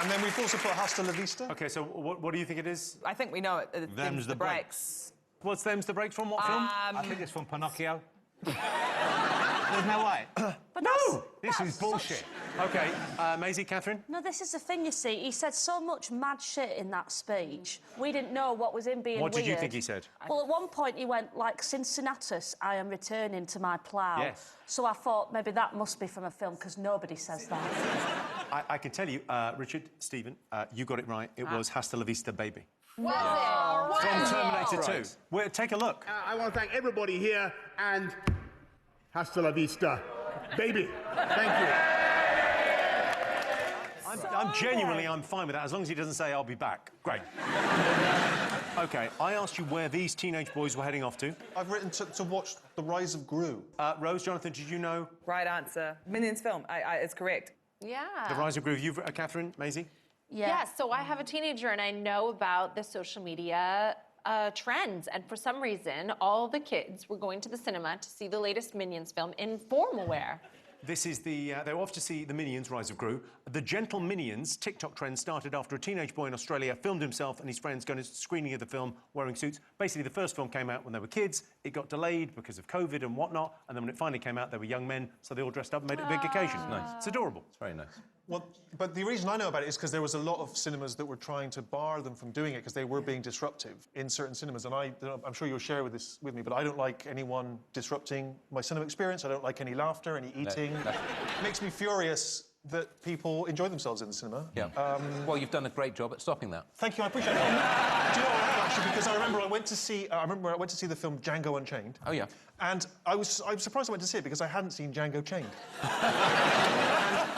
And then we've also put Hasta La Vista. OK, so what do you think it is? I think we know it. Them's the breaks. What's Them's the Breaks from? What film? I think it's from Pinocchio. There's no way. But No! This is bullshit. OK, Maisie, Catherine? No, this is the thing, you see. He said so much mad shit in that speech. We didn't know what was in being What weird. did you think he said? Well, at one point he went, like, Cincinnatus, I am returning to my plough. Yes. So I thought maybe that must be from a film, because nobody says that. I can tell you, Richard, Stephen, you got it right. It was Hasta La Vista, baby. Was it? From Terminator 2. Well, take a look. I want to thank everybody here and hasta la vista, baby. Thank you. I'm genuinely, I'm fine with that, as long as he doesn't say, I'll be back. Great. OK, I asked you where these teenage boys were heading off to. I've written to watch The Rise of Gru. Rose, Jonathan, did you know? Right answer. Minions film. It's correct. Yeah. The Rise of Gru. You've, Catherine, Maisie? Yeah, so I have a teenager and I know about the social media trends. And for some reason, all the kids were going to the cinema to see the latest Minions film in formal wear. This is the... they were off to see the Minions, Rise of Gru. The Gentle Minions TikTok trend started after a teenage boy in Australia filmed himself and his friends going to a screening of the film wearing suits. Basically, the first film came out when they were kids. It got delayed because of COVID and whatnot. And then when it finally came out, they were young men, so they all dressed up and made it a big occasion. Nice. It's adorable. It's very nice. Well, but the reason I know about it is because there was a lot of cinemas that were trying to bar them from doing it because they were being disruptive in certain cinemas. And I'm sure you'll share this with me, but I don't like anyone disrupting my cinema experience. I don't like any laughter, any eating. It makes me furious that people enjoy themselves in the cinema. Yeah. Well, you've done a great job at stopping that. Thank you, I appreciate it. Do you know what I have, actually? Because I remember I went to see the film Django Unchained. Oh, yeah. And I was surprised I went to see it because I hadn't seen Django Chained.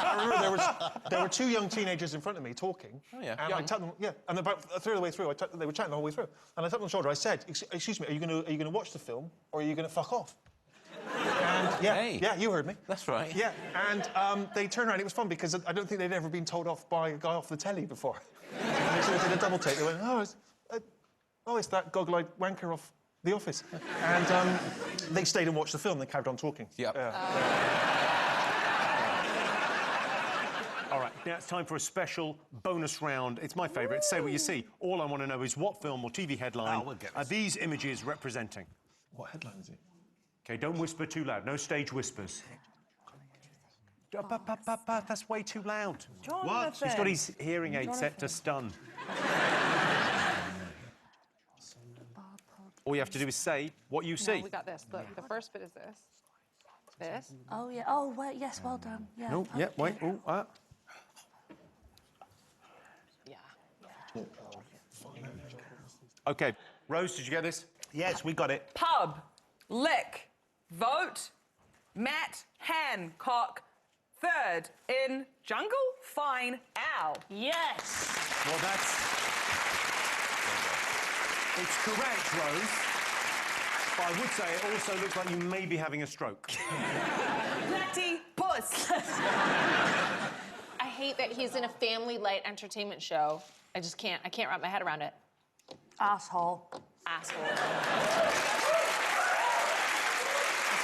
I remember there were 2 young teenagers in front of me talking. Oh, yeah. And I tapped them, and about a third of the way through, they were chatting the whole way through. And I tapped them on the shoulder. I said, "Excuse me, are you going to watch the film or are you going to fuck off?" And yeah, you heard me. That's right. Yeah, and they turned around. It was fun because I don't think they'd ever been told off by a guy off the telly before. And they sort of did a double take. They went, it's that goggle-eyed wanker off The Office. And they stayed and watched the film. They carried on talking. Yep. All right, now it's time for a special bonus round. It's my favourite. Say what you see. All I want to know is what film or TV headline are these images representing? What headline is it? OK, don't whisper too loud. No stage whispers. That's way too loud. What? He's got his hearing aid set to stun. All you have to do is say what you see. No, we got this. Look, the first bit is this. This. Oh, yeah. Oh, wait, yes, well done. Yeah. No, yeah, wait. Oh, OK, Rose, did you get this? Yes, we got it. Pub. Lick. Vote. Matt Hancock. Third in Jungle Fine Owl. Yes. Well, it's correct, Rose. But I would say it also looks like you may be having a stroke. Platypus. I hate that he's in a family light entertainment show. I can't wrap my head around it. Asshole. Asshole.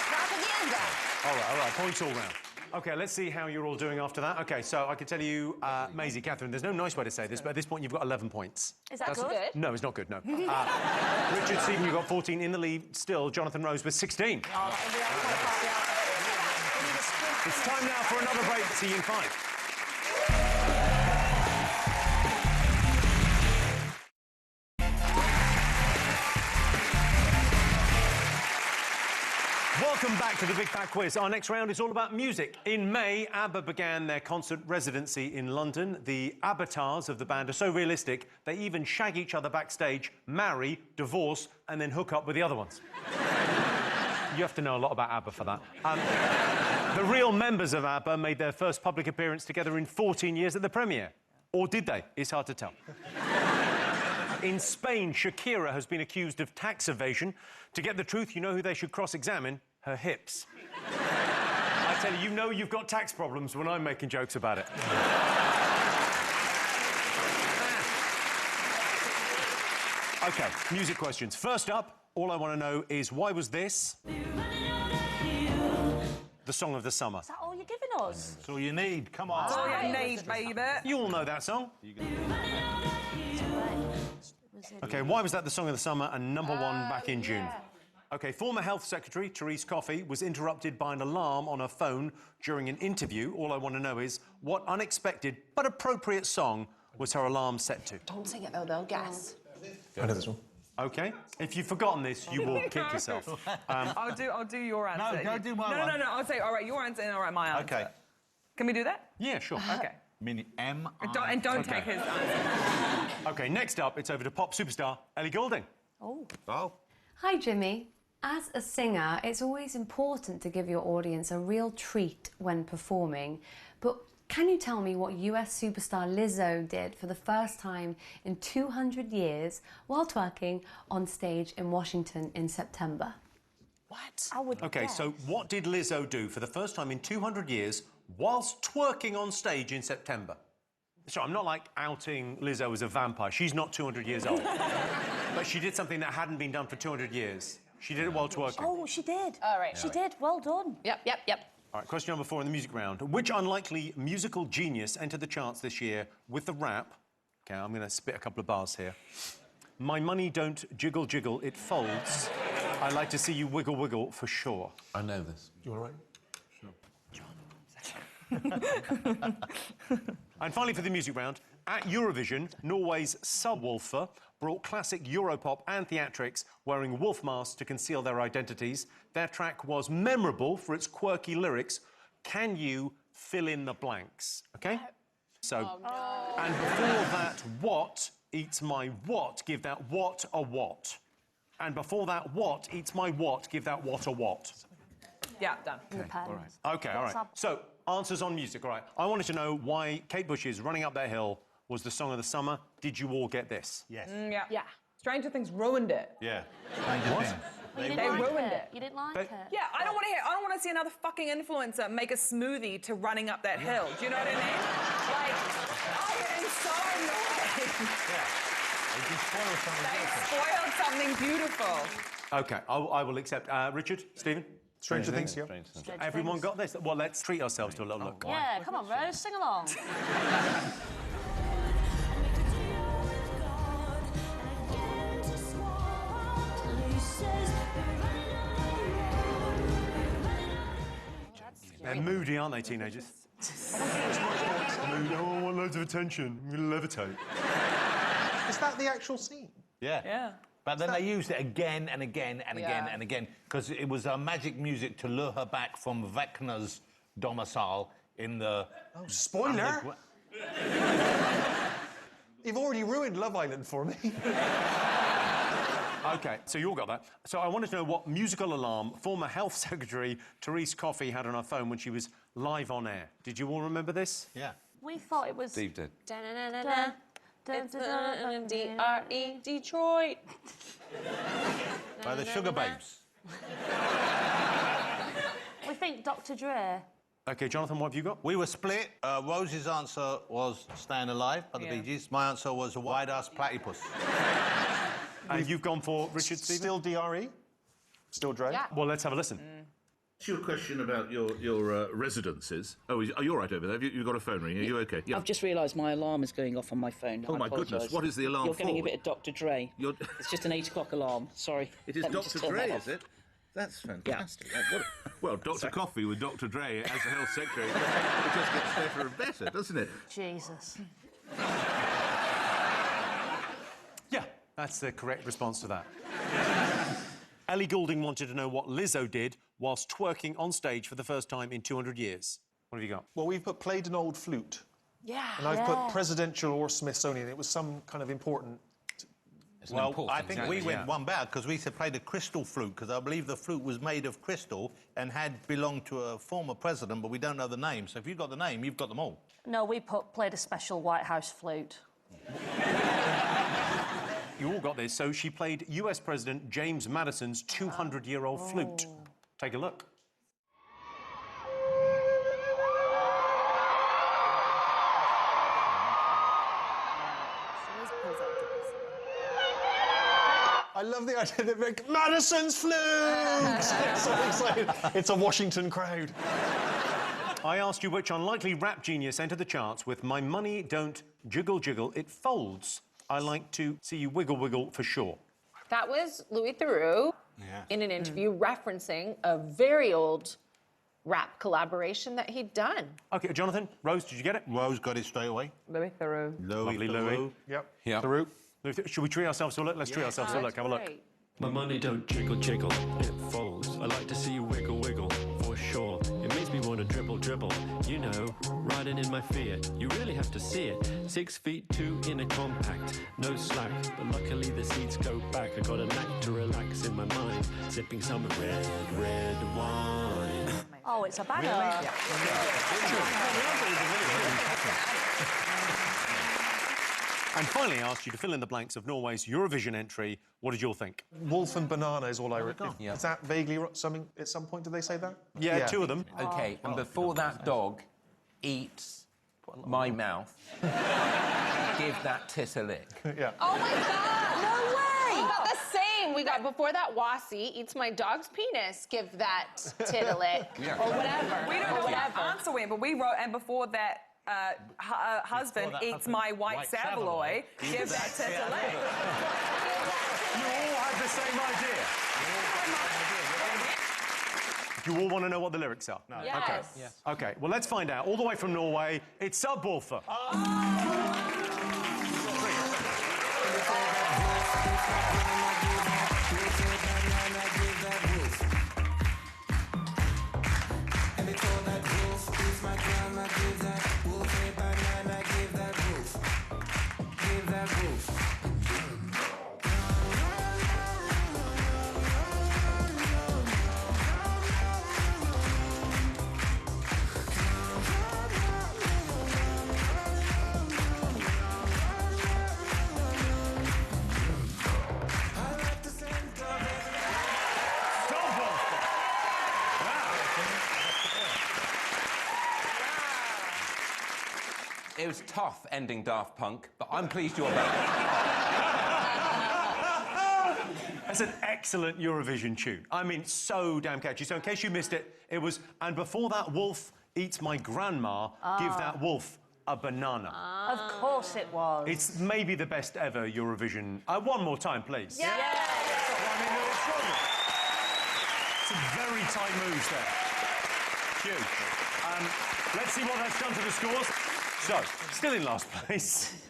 Propaganda. All right, points all round. OK, let's see how you're all doing after that. OK, so I can tell you, Maisie, Catherine, there's no nice way to say this, but at this point you've got 11 points. Is that good? No, it's not good, no. Richard, Stephen, you've got 14 in the lead still. Jonathan Rose with 16. It's time now for another break. See you in 5. Welcome back to the Big Fat Quiz. Our next round is all about music. In May, ABBA began their concert residency in London. The avatars of the band are so realistic, they even shag each other backstage, marry, divorce, and then hook up with the other ones. You have to know a lot about ABBA for that. The real members of ABBA made their first public appearance together in 14 years at the premiere. Or did they? It's hard to tell. In Spain, Shakira has been accused of tax evasion. To get the truth, you know who they should cross-examine? Her hips. I tell you, you know you've got tax problems when I'm making jokes about it. OK, music questions. First up, all I want to know is why was this the song of the summer? Is that all you're giving us? That's all you need. Come on. That's all you need, baby. You all know that song. OK, why was that the song of the summer and #1 back in June? OK, former Health Secretary Therese Coffey was interrupted by an alarm on her phone during an interview. All I want to know is what unexpected but appropriate song was her alarm set to? Don't sing it, though. They'll guess. I know this one. OK, if you've forgotten this, you will kick yourself. I'll do your answer. No, go do my one. No. I'll say, all right, your answer and all right, my answer. OK. Can we do that? Yeah, sure. OK. Mini M. And don't take his answer. OK, next up, it's over to pop superstar Ellie Goulding. Oh. Hi, Jimmy. As a singer, it's always important to give your audience a real treat when performing. But can you tell me what US superstar Lizzo did for the first time in 200 years while twerking on stage in Washington in September? What? I would OK, guess. so what did Lizzo do for the first time in 200 years whilst twerking on stage in September? So I'm not, like, outing Lizzo as a vampire. She's not 200 years old. But she did something that hadn't been done for 200 years. She did it while twerking. Oh, she did. All right. She did. Well done. Yep. All right, question number 4 in the music round. Which unlikely musical genius entered the charts this year with the rap? OK, I'm going to spit a couple of bars here. My money don't jiggle, jiggle, it folds. I like to see you wiggle, wiggle for sure. I know this. You all right? And finally, for the music round, at Eurovision, Norway's Subwoolfer brought classic Europop and theatrics wearing wolf masks to conceal their identities. Their track was memorable for its quirky lyrics. Can you fill in the blanks? OK? So, and before that, what eats my what? Give that what a what. And before that, what eats my what? Give that what a what. Yeah, done. OK, all right. So, answers on music, all right. I wanted to know why Kate Bush's Running Up That Hill was the song of the summer. Did you all get this? Yes. Yeah. Stranger Things ruined it. Yeah. What? They ruined it. You didn't like it? Yeah, I don't want to see another fucking influencer make a smoothie to running up that hill. Do you know what I mean? Like, I am so annoyed. They spoiled something beautiful. OK, I will accept. Richard, Stephen? Stranger Things, yeah. Everyone got this? Well, let's treat ourselves to a little look. Yeah, come on, Rose, sing along. They're moody, aren't they, teenagers? Moody. Oh, I want loads of attention. I'm going to levitate. Is that the actual scene? Yeah. But then they used it again and again and again and again because it was magic music to lure her back from Vecna's domicile in the... Oh, spoiler! You've already ruined Love Island for me. OK, so you all got that. So I wanted to know what musical alarm former Health Secretary Therese Coffey had on her phone when she was live on air. Did you all remember this? Yeah. We thought it was... Steve did. It's the D-R-E, Detroit. By the Sugar Babes. We think Dr. Dre. OK, Jonathan, what have you got? We were split. Rose's answer was Staying Alive by the Bee Gees. My answer was a wide-ass platypus. And you've gone for Richard, Stephen? Still DRE? Still Dre? Yeah. Well, let's have a listen. It's your question about your residences. Oh, are you all right over there? Have you got a phone ringing? Are you OK? Yeah. I've just realised my alarm is going off on my phone. Oh, I my goodness. apologise. What is the alarm You're for? getting a bit of Dr. Dre. It's just an 8 o'clock alarm. Sorry. It is Let me just Dr. turn Dre, that off. is it? That's fantastic. Well, Dr. Coffey with Dr. Dre as the Health Secretary, it just gets better and better, doesn't it? Jesus. Yeah, that's the correct response to that. Ellie Goulding wanted to know what Lizzo did whilst twerking on stage for the first time in 200 years? What have you got? Well, we've played an old flute. Yeah. And I've put presidential or Smithsonian. It was some kind of important... Well, I think we went one better because we said play the crystal flute because I believe the flute was made of crystal and had belonged to a former president, but we don't know the name. So if you've got the name, you've got them all. No, we played a special White House flute. You all got this. So she played US President James Madison's 200-year-old flute. Take a look. I love the idea that Rick Madison's flute! It's so exciting. It's a Washington crowd. I asked you which unlikely rap genius entered the charts with My Money Don't Jiggle Jiggle, It Folds. I like to see you wiggle wiggle for sure. That was Louis Theroux in an interview referencing a very old rap collaboration that he'd done. OK, Jonathan, Rose, did you get it? Rose got it straight away. Louis Theroux. Lovely Louis. Yep. Theroux. Should we treat ourselves to a look? Let's treat ourselves to a look. Have a look. My money don't jiggle jiggle, it folds. I like to see you wiggle wiggle, for sure. It makes me want to dribble dribble. You know, riding in my Fiat. You really have to see it. 6'2" in a compact, no slack. But luckily the seats go back. I got a knack to relax in my mind, sipping some red wine. Oh, it's a banger. And finally, I asked you to fill in the blanks of Norway's Eurovision entry. What did you all think? Wolf and banana is all I read. Yeah. Is that vaguely something? At some point, did they say that? Yeah, two of them. OK, and before that dog eats my mouth, give that tit a lick. Yeah. Oh, my God! No way! We got the same. We got before that Wasi eats my dog's penis, give that tit a lick. Or whatever. We don't know what that answer went, but we wrote, and before that, husband eats my white Savaloy, give that tit a lick. You all had the same idea. Do you all want to know what the lyrics are? No. Yes. OK. Yes. OK, well, let's find out. All the way from Norway, it's Subwoofer. It was tough ending Daft Punk, but I'm pleased you're back. That's an excellent Eurovision tune. I mean, so damn catchy. So in case you missed it, it was, and before that wolf eats my grandma, give that wolf a banana. Of course it was. It's maybe the best ever Eurovision. One more time, please. Yeah. I mean, some very tight moves there. Huge. Let's see what that's done to the scores. So, still in last place.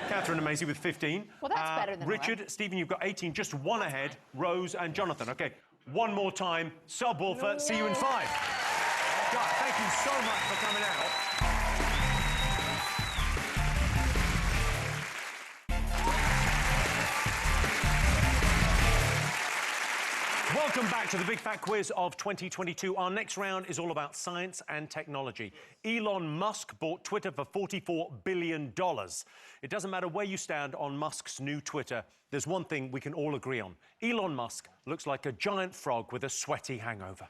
Catherine and Maisie with 15. Well, that's better than Richard, Stephen, you've got 18, just one ahead. Rose and Jonathan. OK, one more time. Subwoofer, see you in 5. God, thank you so much for coming out. Welcome back to the Big Fat Quiz of 2022. Our next round is all about science and technology. Elon Musk bought Twitter for $44 billion. It doesn't matter where you stand on Musk's new Twitter, there's one thing we can all agree on. Elon Musk looks like a giant frog with a sweaty hangover.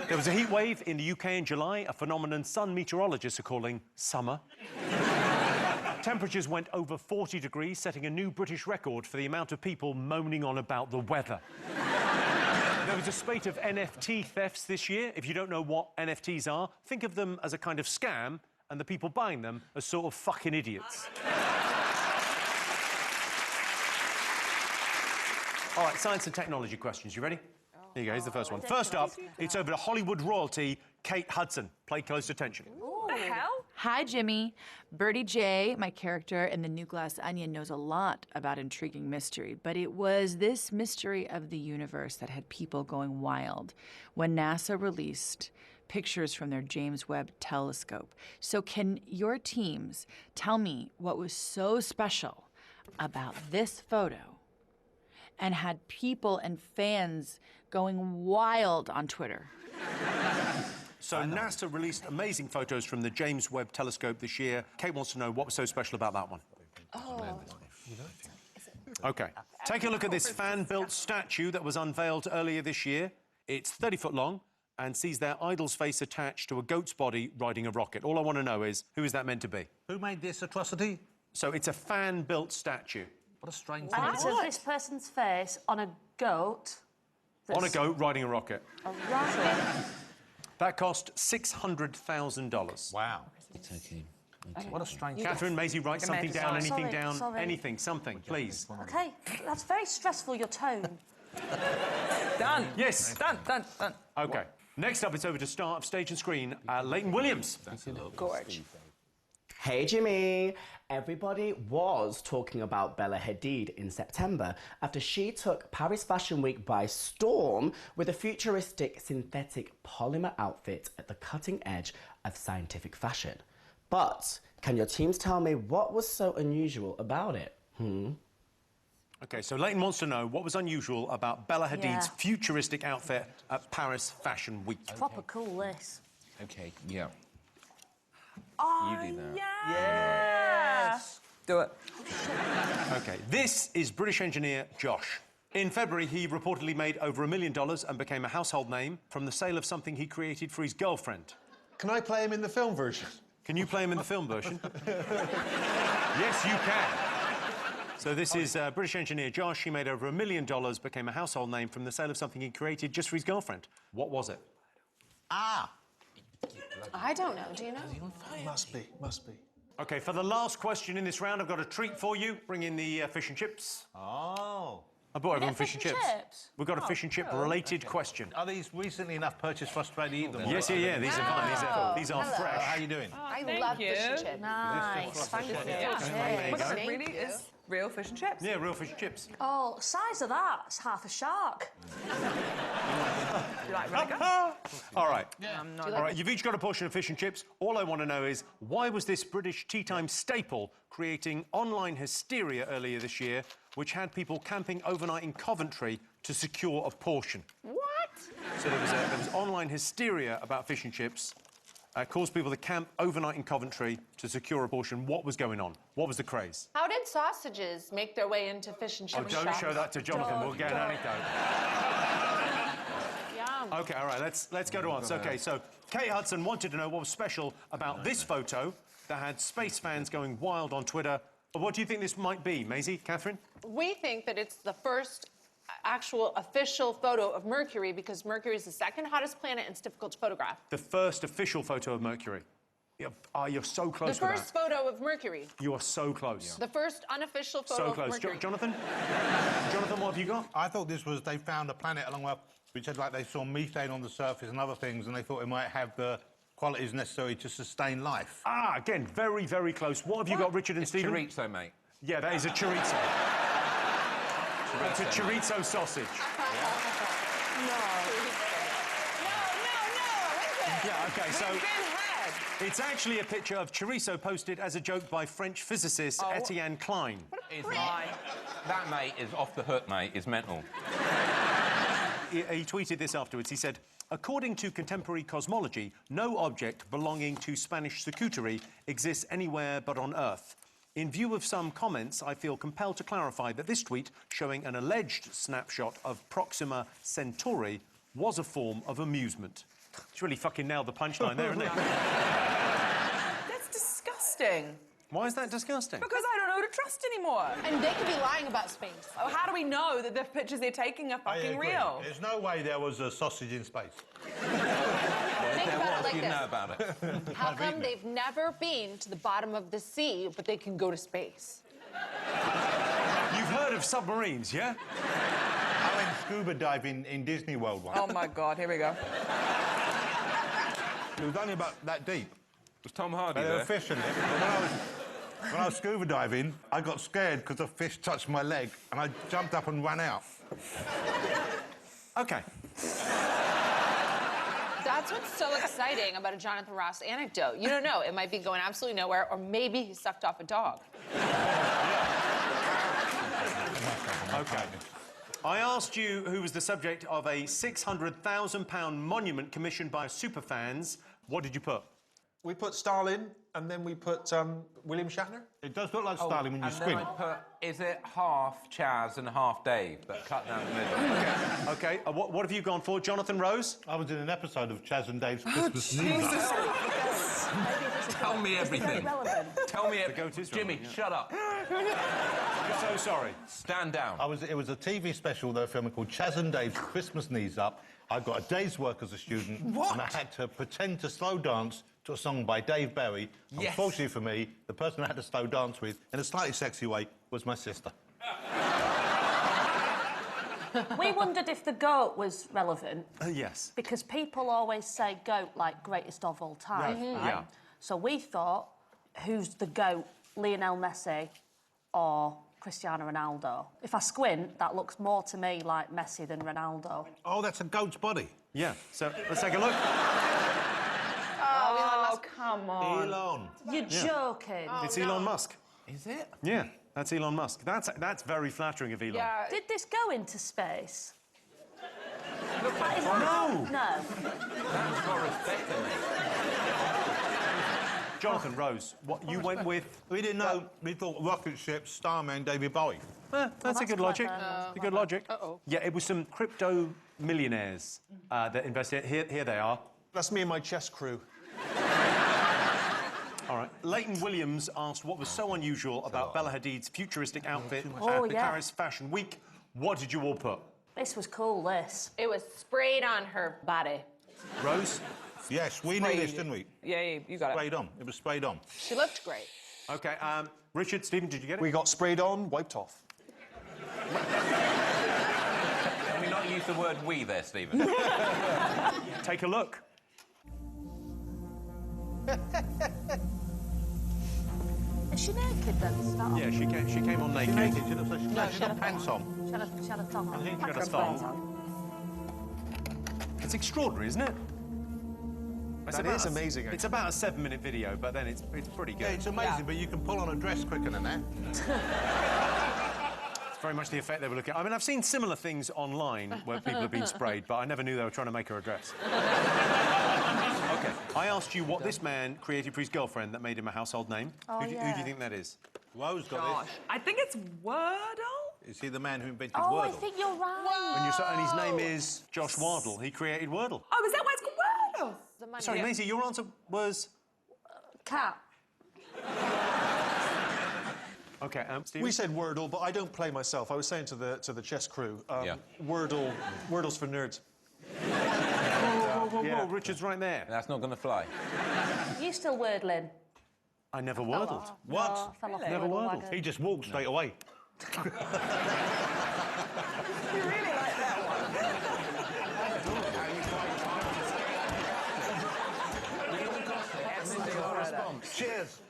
There was a heat wave in the UK in July, a phenomenon some meteorologists are calling summer. Temperatures went over 40 degrees, setting a new British record for the amount of people moaning on about the weather. There was a spate of NFT thefts this year. If you don't know what NFTs are, think of them as a kind of scam and the people buying them as sort of fucking idiots. All right, science and technology questions. You ready? Here you go, here's the first one. First up, it's over to Hollywood royalty, Kate Hudson. Play close attention. What the hell? Hi, Jimmy. Birdie J, my character in The New Glass Onion, knows a lot about intriguing mystery, but it was this mystery of the universe that had people going wild when NASA released pictures from their James Webb telescope. So can your teams tell me what was so special about this photo and had people and fans going wild on Twitter? So NASA released amazing photos from the James Webb telescope this year. Kate wants to know what was so special about that one. Oh. OK. Take a look at this fan-built statue that was unveiled earlier this year. It's 30 foot long and sees their idol's face attached to a goat's body riding a rocket. All I want to know is, who is that meant to be? Who made this atrocity? So it's a fan-built statue. What a strange And thing. it's of this person's face on a goat. On a goat riding a rocket. A rocket. That cost $600,000. Wow. It's okay. What a strange... Catherine, Maisie, write something down, anything Sorry, down, sorry. anything, something, please. OK, that's very stressful, your tone. Done. Yes. Done. OK. Next up, it's over to star of stage and screen, Leighton Williams. Gorge. Hey, Jimmy. Everybody was talking about Bella Hadid in September after she took Paris Fashion Week by storm with a futuristic synthetic polymer outfit at the cutting edge of scientific fashion. But can your teams tell me what was so unusual about it? OK, so Leighton wants to know what was unusual about Bella Hadid's futuristic outfit at Paris Fashion Week. Proper cool, this. OK, yeah. Oh, You do that. Yes. Do it. OK, this is British engineer Josh. In February, he reportedly made over $1 million and became a household name from the sale of something he created for his girlfriend. Can I play him in the film version? Can you play him in the film version? Yes, you can. So this is British engineer Josh. He made over $1 million, became a household name from the sale of something he created just for his girlfriend. What was it? Ah! I don't know. Do you know? Must be. OK, for the last question in this round, I've got a treat for you. Bring in the fish and chips. Oh. I bought everyone fish and chips. We've got a fish and chip related question. Are these recently enough purchased for us to eat them? Yes, yeah. These are fine. These are fresh. How are you doing? I love fish and chips. Nice. Thank you. It really is real fish and chips. Yeah, real fish and chips. Oh, size of that, it's half a shark. You like vinegar? All right. All right, you've each got a portion of fish and chips. All I want to know is, why was this British tea time staple creating online hysteria earlier this year, which had people camping overnight in Coventry to secure a portion? What? So there was online hysteria about fish and chips. Caused people to camp overnight in Coventry to secure a portion. What was going on? What was the craze? How did sausages make their way into fish and chip Oh, don't show that to Jonathan. We'll get an anecdote. Yum. OK, all right, let's go to answer. OK, so Kate Hudson wanted to know what was special about this photo that had space fans going wild on Twitter. What do you think this might be, Maisie, Catherine? We think that it's the first actual official photo of Mercury because Mercury is the second hottest planet and it's difficult to photograph. The first official photo of Mercury. You're so close The to first photo of Mercury. that. You are so close. The first unofficial photo So of close. Mercury. Jonathan? Jonathan, what have you got? I thought this was they found a planet along well, which said like they saw methane on the surface and other things, and they thought it might have the qualities necessary to sustain life. Ah, again, very, very close. What have you got, Richard and Stephen? Chorizo, mate. Yeah, that is a chorizo. It's a chorizo sausage. Yeah, OK, so... It's actually a picture of chorizo posted as a joke by French physicist Etienne Klein. That, mate, is off the hook, mate. It's mental. He tweeted this afterwards. He said, according to contemporary cosmology, no object belonging to Spanish charcuterie exists anywhere but on Earth. In view of some comments, I feel compelled to clarify that this tweet, showing an alleged snapshot of Proxima Centauri, was a form of amusement. It's really fucking nailed the punchline there, isn't it? That's disgusting. Why is that disgusting? Because I don't know who to trust anymore. And they could be lying about space. Oh, how do we know that the pictures they're taking are fucking real? There's no way there was a sausage in space. Think about it like You this. know about it. How come they've never been to the bottom of the sea, but they can go to space? You've heard of submarines, yeah? I went scuba diving in Disney World once. Oh, my God, here we go. It was only about that deep. Was Tom Hardy They there? were fishing it. But when I was scuba diving, I got scared because the fish touched my leg and I jumped up and ran out. OK. That's what's so exciting about a Jonathan Ross anecdote. You don't know. It might be going absolutely nowhere, or maybe he sucked off a dog. OK. I asked you who was the subject of a £600,000 monument commissioned by superfans. What did you put? We put Stalin, and then we put William Shatner. It does look like Stalin when you and squint. Then I put, is it half Chaz and half Dave, but cut down the middle? OK, what have you gone for? Jonathan Rose? I was in an episode of Chaz and Dave's Christmas News. Tell me everything. Tell me everything. Jimmy, shut up. I'm so sorry. Stand down. It was a TV special they were filming called Chaz and Dave's Christmas Knees Up. I got a day's work as a student, and I had to pretend to slow dance to a song by Dave Berry. Yes. Unfortunately for me, the person I had to slow dance with, in a slightly sexy way, was my sister. We wondered if the goat was relevant. Yes. Because people always say goat like greatest of all time. Right. Right? Yeah. So we thought, who's the goat, Lionel Messi or Cristiano Ronaldo? If I squint, that looks more to me like Messi than Ronaldo. Oh, that's a goat's body. Yeah, so let's take a look. Oh, come on. Elon. You're joking. It's Elon Musk. Is it? Yeah, that's Elon Musk. That's very flattering of Elon. Yeah. Did this go into space? No. No. That's got respect in me. Jonathan Rose, what you went with? We didn't know. We thought rocket ship, starman, David Bowie. That's a good logic. clever. A good logic. Yeah, it was some crypto millionaires that invested. Here they are. That's me and my chess crew. All right. Leighton Williams asked what was so unusual about Bella Hadid's futuristic outfit Oh, at the yeah. Paris Fashion Week. What did you all put? This was cool, this. It was sprayed on her body. Rose? Yes, we knew this, didn't we? Yeah, you got it. Sprayed on. It was sprayed on. She looked great. OK, Richard, Stephen, did you get it? We got sprayed on, wiped off. Can we not use the word we there, Stephen? Take a look. Is she naked then? to start off? Yeah, she came on naked. She looks like she's No, she had got a pants thong. on. She had a thong on. I think she had a Macro thong. pants on. It's extraordinary, isn't it? That is amazing, It's about a 7-minute video, but then it's pretty good. Yeah, it's amazing, but you can pull on a dress quicker than that. It's very much the effect they were looking at. I mean, I've seen similar things online where people have been sprayed, but I never knew they were trying to make her a dress. OK, I asked you what this man created for his girlfriend that made him a household name. Oh, who do you think that is? Rose got Gosh, I think it's Wordle. this. Is he the man who invented Oh, I Wordle? think you're right. And his name is Josh Wardle. He created Wordle. Oh, is that why it's called Wordle? Sorry, Maisie, your answer was... Cat. OK, Stephen? We said Wordle, but I don't play myself. I was saying to the chess crew, Yeah. Wordle's for nerds. Whoa, Richard's right there. That's not going to fly. You still wordling? I never wordled. What? No, I fell off the Never wordle wordled. wagon. He just walked straight away. Cheers.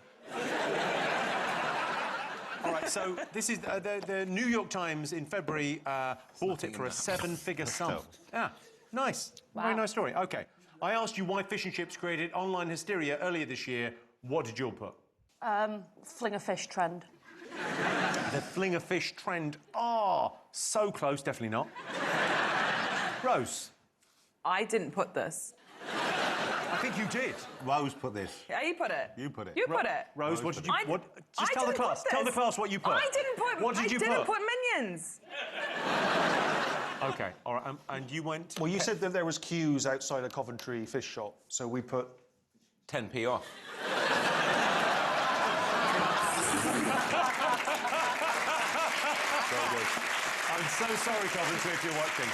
All right, so this is the New York Times in February bought it for a 7-figure sum. Yeah, nice. Very nice story. OK, I asked you why fish and chips created online hysteria earlier this year. What did you all put? Fling a fish trend. The fling a fish trend. Oh, so close. Definitely not. Rose. I didn't put this. I think you did. Rose put this. Yeah, you put it. You put it. You put it. Rose, what did you... I- What? I Just tell the didn't class. put Tell the this. class what you put. I didn't put... What did you I didn't put Minions. OK, all right, and you went... Well, you said that there was queues outside a Coventry fish shop, so we put 10p off. I'm so sorry, Coventry, if you're watching.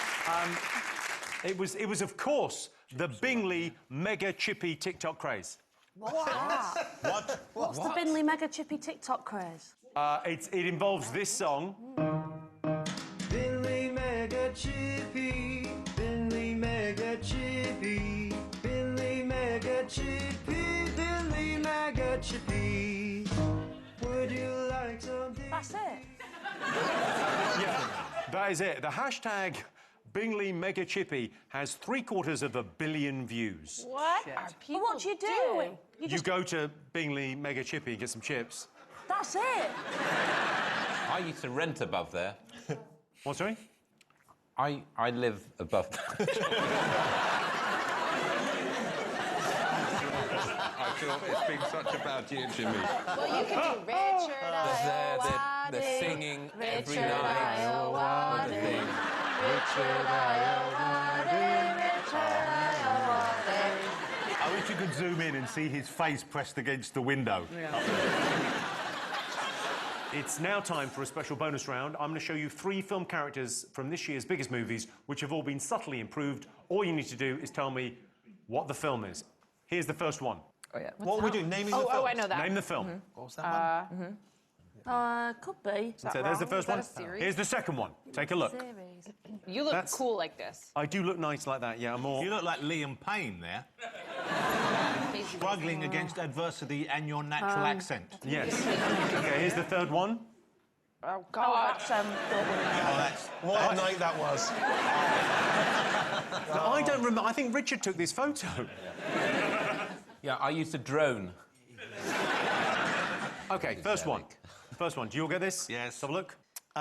It was, of course, the Bingley Mega Chippy TikTok craze. What's that? What? What's the Bingley Mega Chippy TikTok craze? It involves this song. Bingley Mega Chippy, Bingley Mega Chippy, Bingley Mega Chippy, Bingley That is it. The hashtag Bingley Mega Chippy has 750 million views. What are people What do you do? You go to Bingley Mega Chippy and get some chips. That's it. I used to rent above there. What, sorry? I live above. I feel it's been such a bad year, Jimmy. Well, you can do Richard. They're singing every night. What a thing. Richard, I wish you could zoom in and see his face pressed against the window. It's now time for a special bonus round. I'm going to show you 3 film characters from this year's biggest movies, which have all been subtly improved. All you need to do is tell me what the film is. Here's the first one. Oh, yeah. What are we doing? Naming the film? Oh, I know that. Name the film. What was that one? Could be. So there's the first Is that one. a series? Here's the second one. Take a look. You look That's- cool like this. I do look nice like that, yeah. I'm more... You look like Liam Payne there. Struggling against adversity and your natural accent. Yes. OK, here's the third one. Oh, God. What a night that was. Now, I don't remember. I think Richard took this photo. Yeah, I used to drone. OK, first one. First one. Do you all get this? Yes. Let's have a look.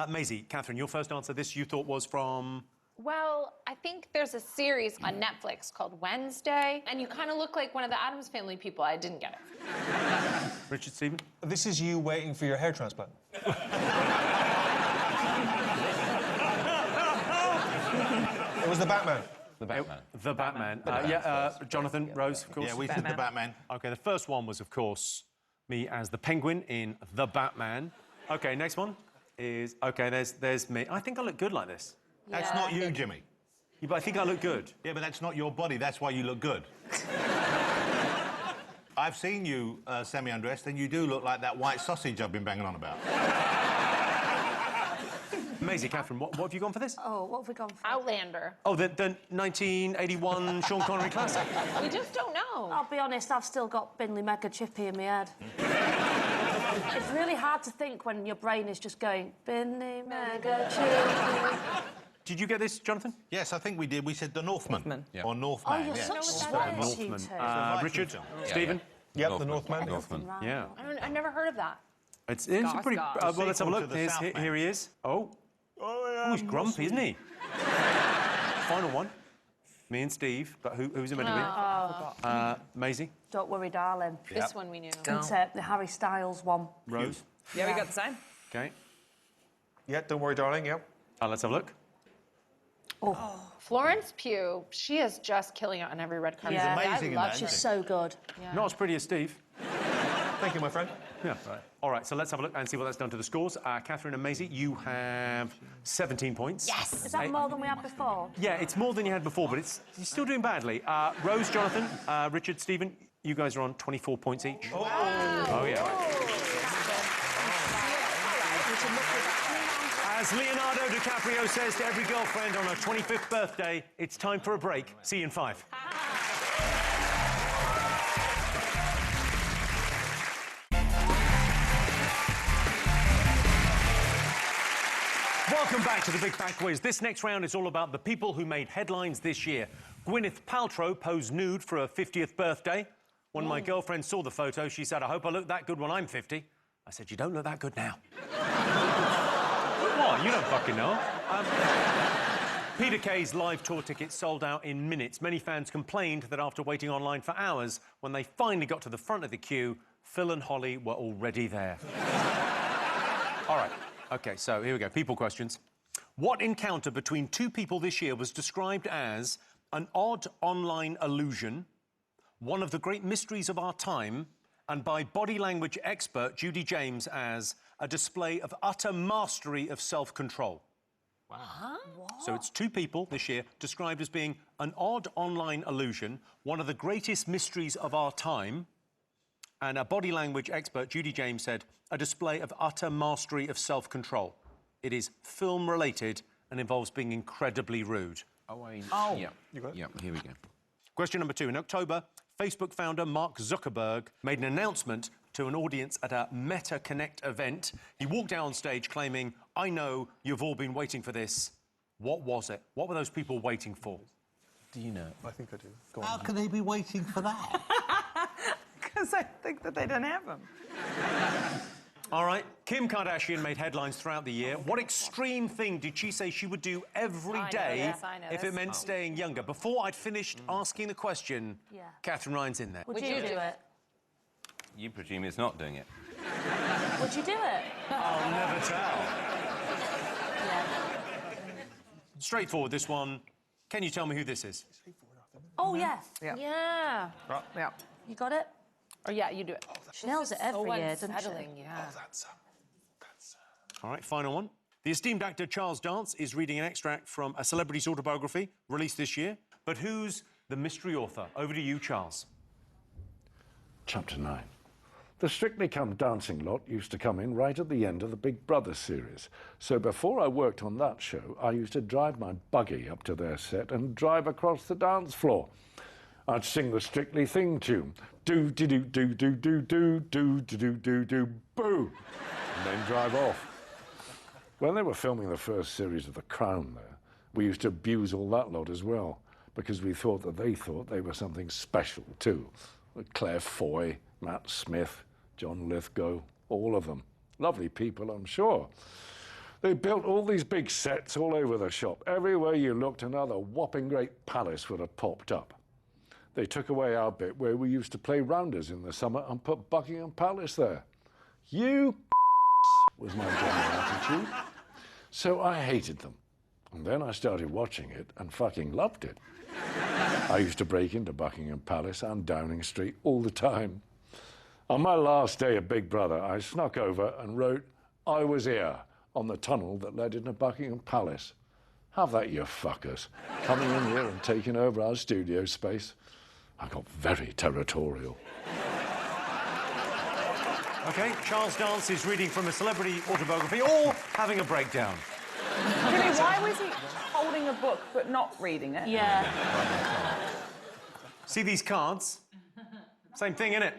Maisie, Catherine, your first answer. This you thought was from... Well, I think there's a series on Netflix called Wednesday, and you kind of look like one of the Addams Family people. I didn't get it. Richard, Stephen? This is you waiting for your hair transplant. It was the Batman. The Batman. The Batman. Jonathan, Rose, of course. Yeah, we said the Batman. OK, the first one was, of course, me as the Penguin in The Batman. OK, next one is... OK, there's me. I think I look good like this. That's not you, Jimmy. Yeah, but I think I look good. Yeah, but that's not your body. That's why you look good. I've seen you semi-undressed, and you do look like that white sausage I've been banging on about. Maisie, Catherine, what have you gone for this? Oh, what have we gone for? Outlander. Oh, the 1981 Sean Connery classic. We just don't know. I'll be honest, I've still got Bingley Mega Chippy in my head. It's really hard to think when your brain is just going, Bingley Mega Chippy. Did you get this, Jonathan? Yes, I think we did. We said The Northman. Yeah. Or Northman. Oh, you're yeah. such The sweats, you Northman. two. Richard? Yeah, Stephen? Yep, the Northman. Northman. Yeah. I've never heard of that. It's a Gosh, pretty... gosh. well, let's have a Sequel look. to The Southman. Here he is. Oh, he's grumpy, isn't he? Final one. Me and Steve, but who's it meant to be? Maisie? Don't worry, darling. This one we knew. It's the Harry Styles one. Rose? Yeah, we got the same. OK. Yeah, don't worry, darling, yeah. Let's have a look. Florence Pugh, she is just killing it on every red carpet. Yeah. amazing in I love that, her. isn't She's so good. Yeah. Not as pretty as Steve. Thank you, my friend. Yeah. Right. All right, so let's have a look and see what that's done to the scores. Catherine and Maisie, you have 17 points. Yes! Is that more than we had before? Yeah, it's more than you had before, but you're still doing badly. Rose, Jonathan, Richard, Stephen, you guys are on 24 points each. Oh, yeah. As Leonardo DiCaprio says to every girlfriend on her 25th birthday, it's time for a break. See you in 5. Welcome back to the Big Fat Quiz. This next round is all about the people who made headlines this year. Gwyneth Paltrow posed nude for her 50th birthday. When my girlfriend saw the photo, she said, I hope I look that good when I'm 50. I said, you don't look that good now. What? You don't fucking know. Peter Kay's live tour tickets sold out in minutes. Many fans complained that after waiting online for hours, when they finally got to the front of the queue, Phil and Holly were already there. All right. OK, so here we go. People questions. What encounter between two people this year was described as an odd online illusion, one of the great mysteries of our time, and by body language expert Judy James as a display of utter mastery of self-control? Wow. Huh? So it's two people this year described as being an odd online illusion, one of the greatest mysteries of our time, and a body language expert, Judy James, said, a display of utter mastery of self-control. It is film-related and involves being incredibly rude. Yeah. You got it? Yeah, here we go. Question number 2. In October, Facebook founder Mark Zuckerberg made an announcement to an audience at a Meta Connect event. He walked out on stage claiming, I know you've all been waiting for this. What was it? What were those people waiting for? Do you know? I think I do. Go How on. can they be waiting for that? Because I think that they don't have them. All right, Kim Kardashian made headlines throughout the year. What extreme thing did she say she would do every day if it meant staying younger? Before I'd finished asking the question, Catherine Ryan's in there. Would you do it? You presume he's not doing it. Would you do it? I'll never tell. Straightforward, this one. Can you tell me who this is? Oh, yes. Yeah. Yeah. You got it? Or yeah, you do it. She nails it every year, doesn't she? Yeah. All right, final one. The esteemed actor Charles Dance is reading an extract from a celebrity's autobiography released this year. But who's the mystery author? Over to you, Charles. Chapter 9. The Strictly Come Dancing lot used to come in right at the end of the Big Brother series. So before I worked on that show, I used to drive my buggy up to their set and drive across the dance floor. I'd sing the Strictly theme tune. Do-do-do-do-do-do-do-do-do-do-do, boo! And then drive off. When they were filming the first series of The Crown there, we used to abuse all that lot as well, because we thought that they thought they were something special too. Claire Foy, Matt Smith, John Lithgow, all of them. Lovely people, I'm sure. They built all these big sets all over the shop. Everywhere you looked, another whopping great palace would have popped up. They took away our bit where we used to play rounders in the summer and put Buckingham Palace there. You was my general attitude. So I hated them. And then I started watching it and fucking loved it. I used to break into Buckingham Palace and Downing Street all the time. On my last day of Big Brother, I snuck over and wrote, "I was here," on the tunnel that led into Buckingham Palace. Have that, you fuckers. Coming in here and taking over our studio space. I got very territorial. OK, Charles Dance is reading from a celebrity autobiography, all having a breakdown. Really, why was he holding a book but not reading it? Yeah. See these cards? Same thing, innit?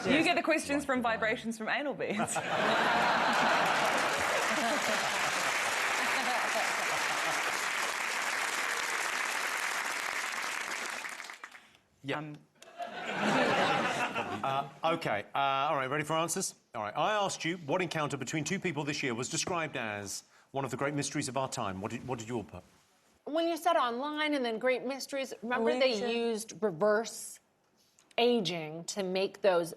You get the questions from vibrations from anal beads. Yeah. OK. All right, ready for answers? All right. I asked you what encounter between two people this year was described as one of the great mysteries of our time. What did you all put? When you said online and then Great Mysteries, remember they used reverse aging to make those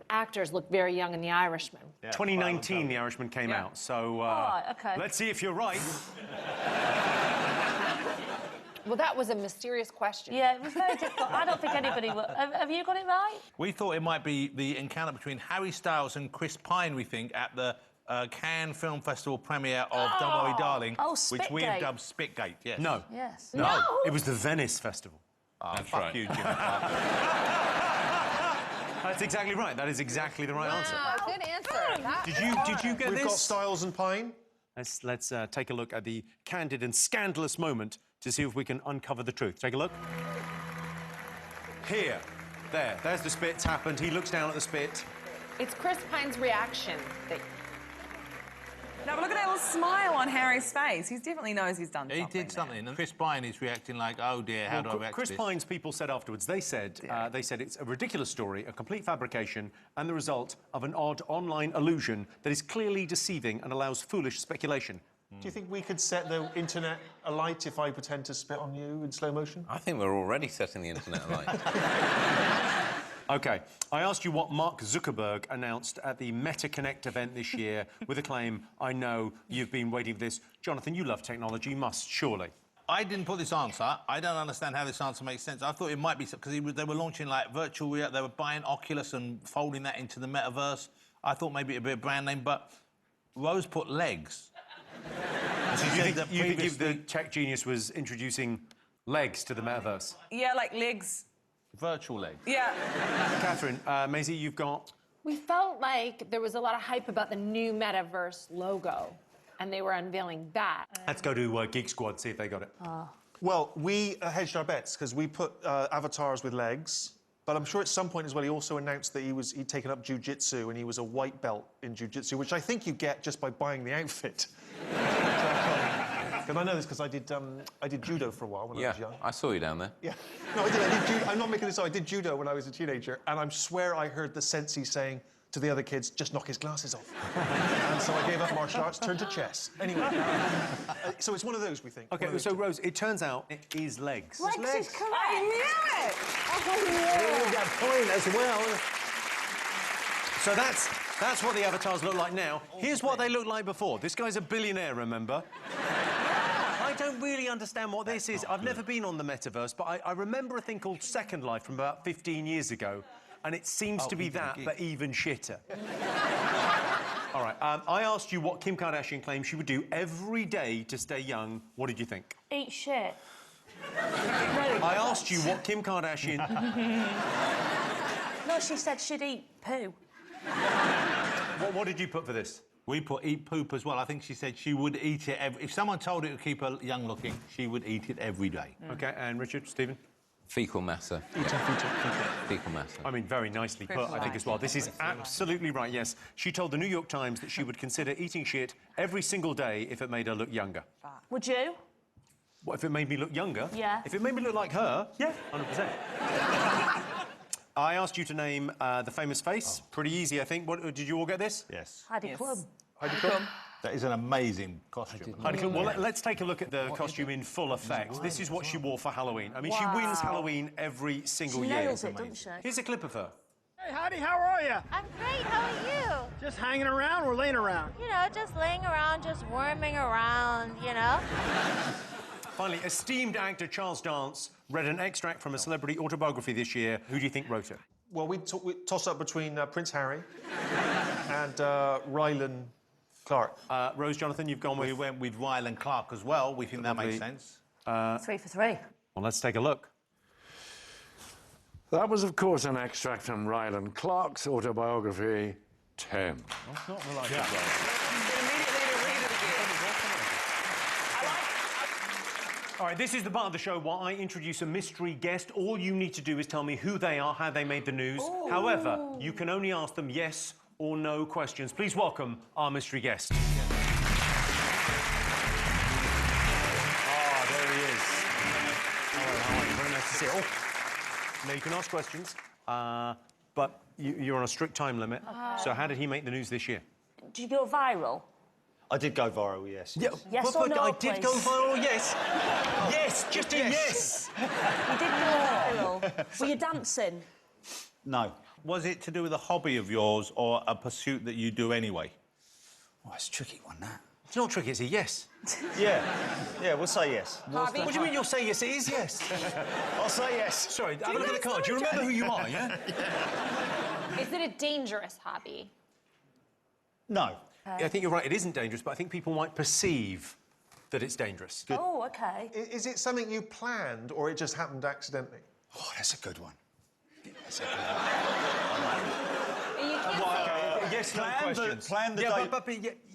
actors look very young in The Irishman. Yeah, 2019, The Irishman came out, so okay. Let's see if you're right. Well, that was a mysterious question. Yeah, it was very difficult. I don't think anybody will. Have you got it right? We thought it might be the encounter between Harry Styles and Chris Pine, we think, at the Cannes Film Festival premiere of Don't Worry Darling, which we have dubbed Spitgate, yes. No. Yes. No. It was the Venice Festival. That's fuck right. you, Jimmy. That's exactly right. That is exactly the right answer. Good answer. Did you get this? We've got Styles and Pine. Let's take a look at the candid and scandalous moment to see if we can uncover the truth. Take a look. Here. There's the spit. It's happened. He looks down at the spit. It's Chris Pine's reaction. No, but look at that little smile on Harry's face. He definitely knows he's done something. He did something, and Chris Pine is reacting like, oh dear, how do I react Chris to this? Pine's people said afterwards, they said it's a ridiculous story, a complete fabrication, and the result of an odd online illusion that is clearly deceiving and allows foolish speculation. Do you think we could set the internet alight if I pretend to spit on you in slow motion? I think we're already setting the internet alight. OK, I asked you what Mark Zuckerberg announced at the MetaConnect event this year with a claim, I know you've been waiting for this. Jonathan, you love technology, you must, surely. I didn't put this answer. I don't understand how this answer makes sense. I thought it might be because they were launching like virtual reality. They were buying Oculus and folding that into the metaverse. I thought maybe it'd be a brand name, but Rose put legs. You think the tech genius was introducing legs to the metaverse? Yeah, like legs. Virtual legs. Yeah. Catherine, Maisie, you've got... We felt like there was a lot of hype about the new Metaverse logo, and they were unveiling that. Let's go to Geek Squad, see if they got it. Well, we hedged our bets because we put avatars with legs, but I'm sure at some point as well he also announced that he'd taken up jiu-jitsu and he was a white belt in jiu-jitsu, which I think you get just by buying the outfit. Because I know this because I did judo for a while when I was young. I saw you down there. Yeah. No, I did judo. I'm not making this up. I did judo when I was a teenager, and I swear I heard the sensei saying to the other kids, just knock his glasses off. And so I gave up martial arts, turned to chess. Anyway, so it's one of those, we think. OK, so, Rose, it turns out it is legs. Legs is correct. I knew it! Oh, that point as well. So that's what the avatars look like now. Here's what they looked like before. This guy's a billionaire, remember? I don't really understand what this is. I've never been on the metaverse, but I remember a thing called Second Life from about 15 years ago, and it seems to be that, but even shitter. All right, I asked you what Kim Kardashian claims she would do every day to stay young. What did you think? Eat shit. I asked you what Kim Kardashian... No, she said she'd eat poo. What did you put for this? We put eat poop as well. I think she said she would eat it every... If someone told her to keep her young looking, she would eat it every day. OK, and Richard, Stephen? Fecal matter. Fecal matter. I mean, very nicely put, I think, as well. This is absolutely right, yes. She told the New York Times that she would consider eating shit every single day if it made her look younger. Would you? What, if it made me look younger? Yeah. If it made me look like her? Yeah, 100%. I asked you to name the famous face. Pretty easy, I think. Did you all get this? Yes. Heidi Klum. Heidi Klum. That is an amazing costume. Heidi Klum. Well, let's take a look at the costume in full effect. This is what she wore for Halloween. I mean, she wins Halloween every single year. She nails it, doesn't she? Here's a clip of her. Hey, Heidi, how are you? I'm great. How are you? Just hanging around or laying around? You know, just laying around, just worming around, you know? Finally, esteemed actor Charles Dance read an extract from a celebrity autobiography this year. Who do you think wrote it? Well, we toss up between Prince Harry and Rylan Clark. Rose, Jonathan, you've gone with... We went with Rylan Clark as well. We think that makes sense. 3 for 3. Well, let's take a look. That was, of course, an extract from Rylan Clark's autobiography, 10. That's not the like All right, this is the part of the show where I introduce a mystery guest. All you need to do is tell me who they are, how they made the news. Ooh. However, you can only ask them yes or no questions. Please welcome our mystery guest. There he is. Hello, how are you? Very nice to see you. Now, you can ask questions, but you're on a strict time limit. So how did he make the news this year? Did you go viral? I did go viral, yes. Yeah, yes or no, I did go viral, yes. Yes, just a yes. You did go viral. Were you dancing? No. Was it to do with a hobby of yours or a pursuit that you do anyway? Oh, it's a tricky one, that. It's not tricky, it's a yes. Yeah, we'll say yes. What do you mean you'll say yes? It is yes. I'll say yes. Sorry, have a look at the card. Do you remember who you are, yeah? Is it a dangerous hobby? No. I think you're right, it isn't dangerous, but I think people might perceive that it's dangerous. Good. Oh, OK. Is it something you planned, or it just happened accidentally? Oh, that's a good one. That's a good one. Yes, no questions. Plan the day. But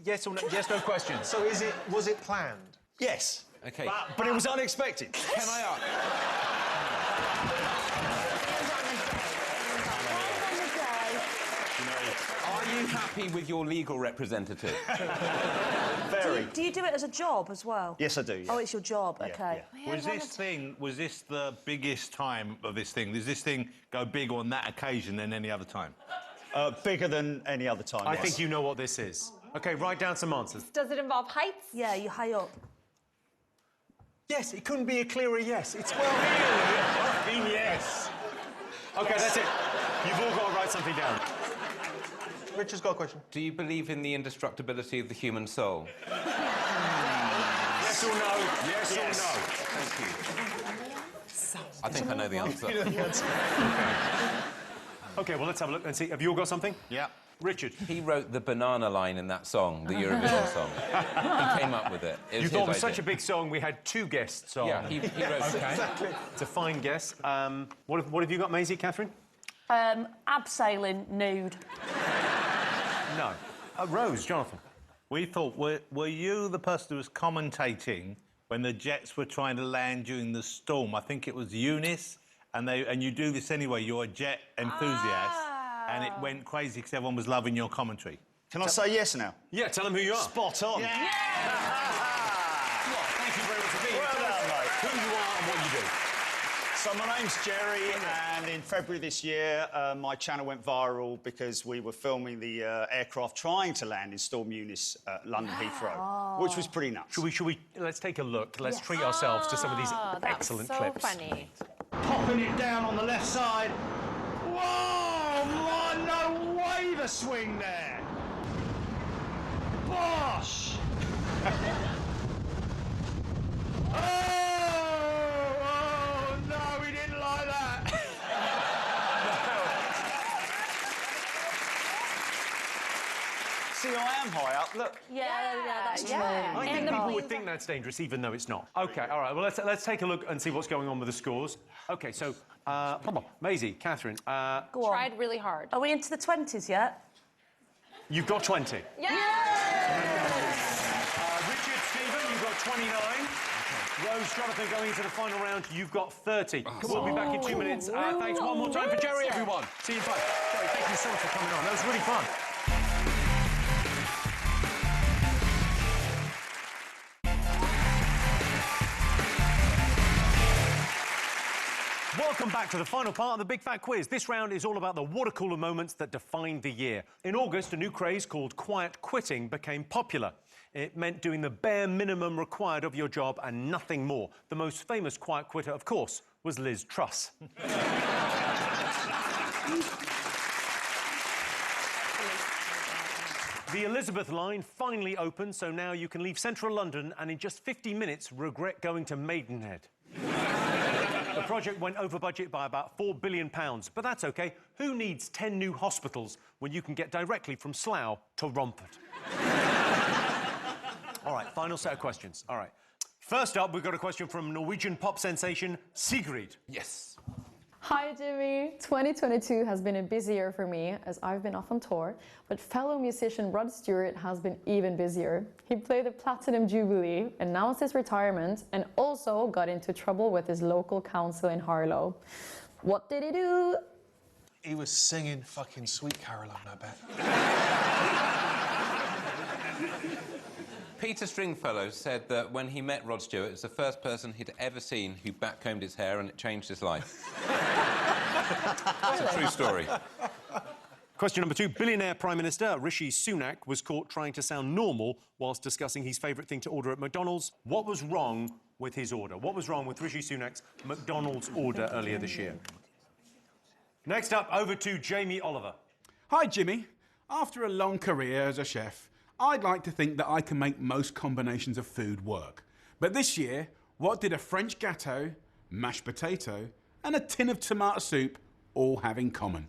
yes or no, yes, no questions. So was it planned? Yes. OK. But it was unexpected. Can I ask? Are you happy with your legal representative? Very. Do you do it as a job as well? Yes, I do, yeah. Oh, it's your job, OK. Yeah. Was this the biggest time of this thing? Does this thing go big on that occasion than any other time? Bigger than any other time, I think you know what this is. OK, write down some answers. Does it involve heights? Yeah, you high up. Yes, it couldn't be a clearer yes. It's well really yes. OK, that's it. You've all got to write something down. Richard's got a question. Do you believe in the indestructibility of the human soul? Yes or no? Yes or no? Thank you. I think I know the answer. OK, well, let's have a look and see. Have you all got something? Yeah. Richard. He wrote the banana line in that song, the Eurovision song. He came up with it. You thought it was such a big song, we had 2 guests on. Yeah, he wrote it. Exactly. It's a fine guess. What have you got, Maisie, Catherine? Abseiling nude. No. Rose, Jonathan. We thought, were you the person who was commentating when the jets were trying to land during the storm? I think it was Eunice, and you do this anyway, you're a jet enthusiast, and it went crazy because everyone was loving your commentary. Can I say yes now? Yeah, tell them who you are. Spot on. Yeah. Well, thank you very much for being here. Well Tell us done, mate. who you are and what you do. So my name's Jerry, and in February this year, my channel went viral because we were filming the aircraft trying to land in Storm Eunice at London Heathrow, which was pretty nuts. Should we let's take a look. Let's treat ourselves to some of these That's excellent so clips. funny. Popping it down on the left side. Whoa, man, no way the swing there. Bosh! Oh, no, he didn't like that. See, I am high up, look. That's true. I think people would think that's dangerous, even though it's not. OK, all right, well, let's take a look and see what's going on with the scores. OK, so, Maisie, Catherine, Go on. Tried really hard. Are we into the 20s yet? you've got 20. Yeah! Richard, Stephen, you've got 29. Rose, Jonathan, going into the final round, you've got 30. We'll be back in 2 minutes. Thanks one more time for Jerry, everyone. See you in 5. Jerry, thank you so much for coming on. That was really fun. Welcome back to the final part of the Big Fat Quiz. This round is all about the water cooler moments that defined the year. In August, a new craze called quiet quitting became popular. It meant doing the bare minimum required of your job and nothing more. The most famous quiet quitter, of course, was Liz Truss. The Elizabeth line finally opened, so now you can leave central London and in just 50 minutes regret going to Maidenhead. The project went over budget by about £4 billion, but that's OK. Who needs 10 new hospitals when you can get directly from Slough to Romford? All right, final set of questions. All right. First up, we've got a question from Norwegian pop sensation Sigrid. Yes. Hi, Jimmy. 2022 has been a busy year for me as I've been off on tour, but fellow musician Rod Stewart has been even busier. He played the Platinum Jubilee, announced his retirement, and also got into trouble with his local council in Harlow. What did he do? He was singing fucking Sweet Caroline, I bet. Peter Stringfellow said that when he met Rod Stewart, it was the first person he'd ever seen who backcombed his hair and it changed his life. It's a true story. Question number 2. Billionaire Prime Minister Rishi Sunak was caught trying to sound normal whilst discussing his favourite thing to order at McDonald's. What was wrong with his order? What was wrong with Rishi Sunak's McDonald's order earlier this year? Next up, over to Jamie Oliver. Hi, Jimmy. After a long career as a chef, I'd like to think that I can make most combinations of food work. But this year, what did a French gâteau, mashed potato, and a tin of tomato soup all have in common?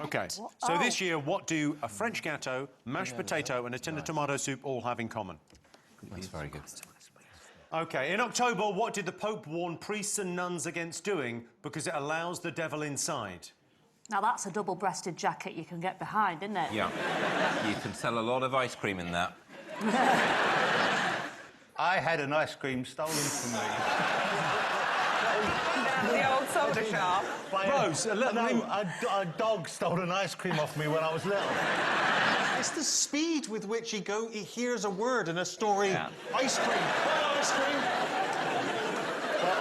OK, so this year, what do a French gâteau, mashed potato and a tin of tomato soup all have in common? That's very good. OK, in October, what did the Pope warn priests and nuns against doing because it allows the devil inside? Now, that's a double-breasted jacket you can get behind, isn't it? Yeah. You can sell a lot of ice cream in that. I had an ice cream stolen from me. The old soda shop. Rose, a dog stole an ice cream off me when I was little. It's the speed with which he hears a word in a story. Yeah. Ice cream. Ice cream.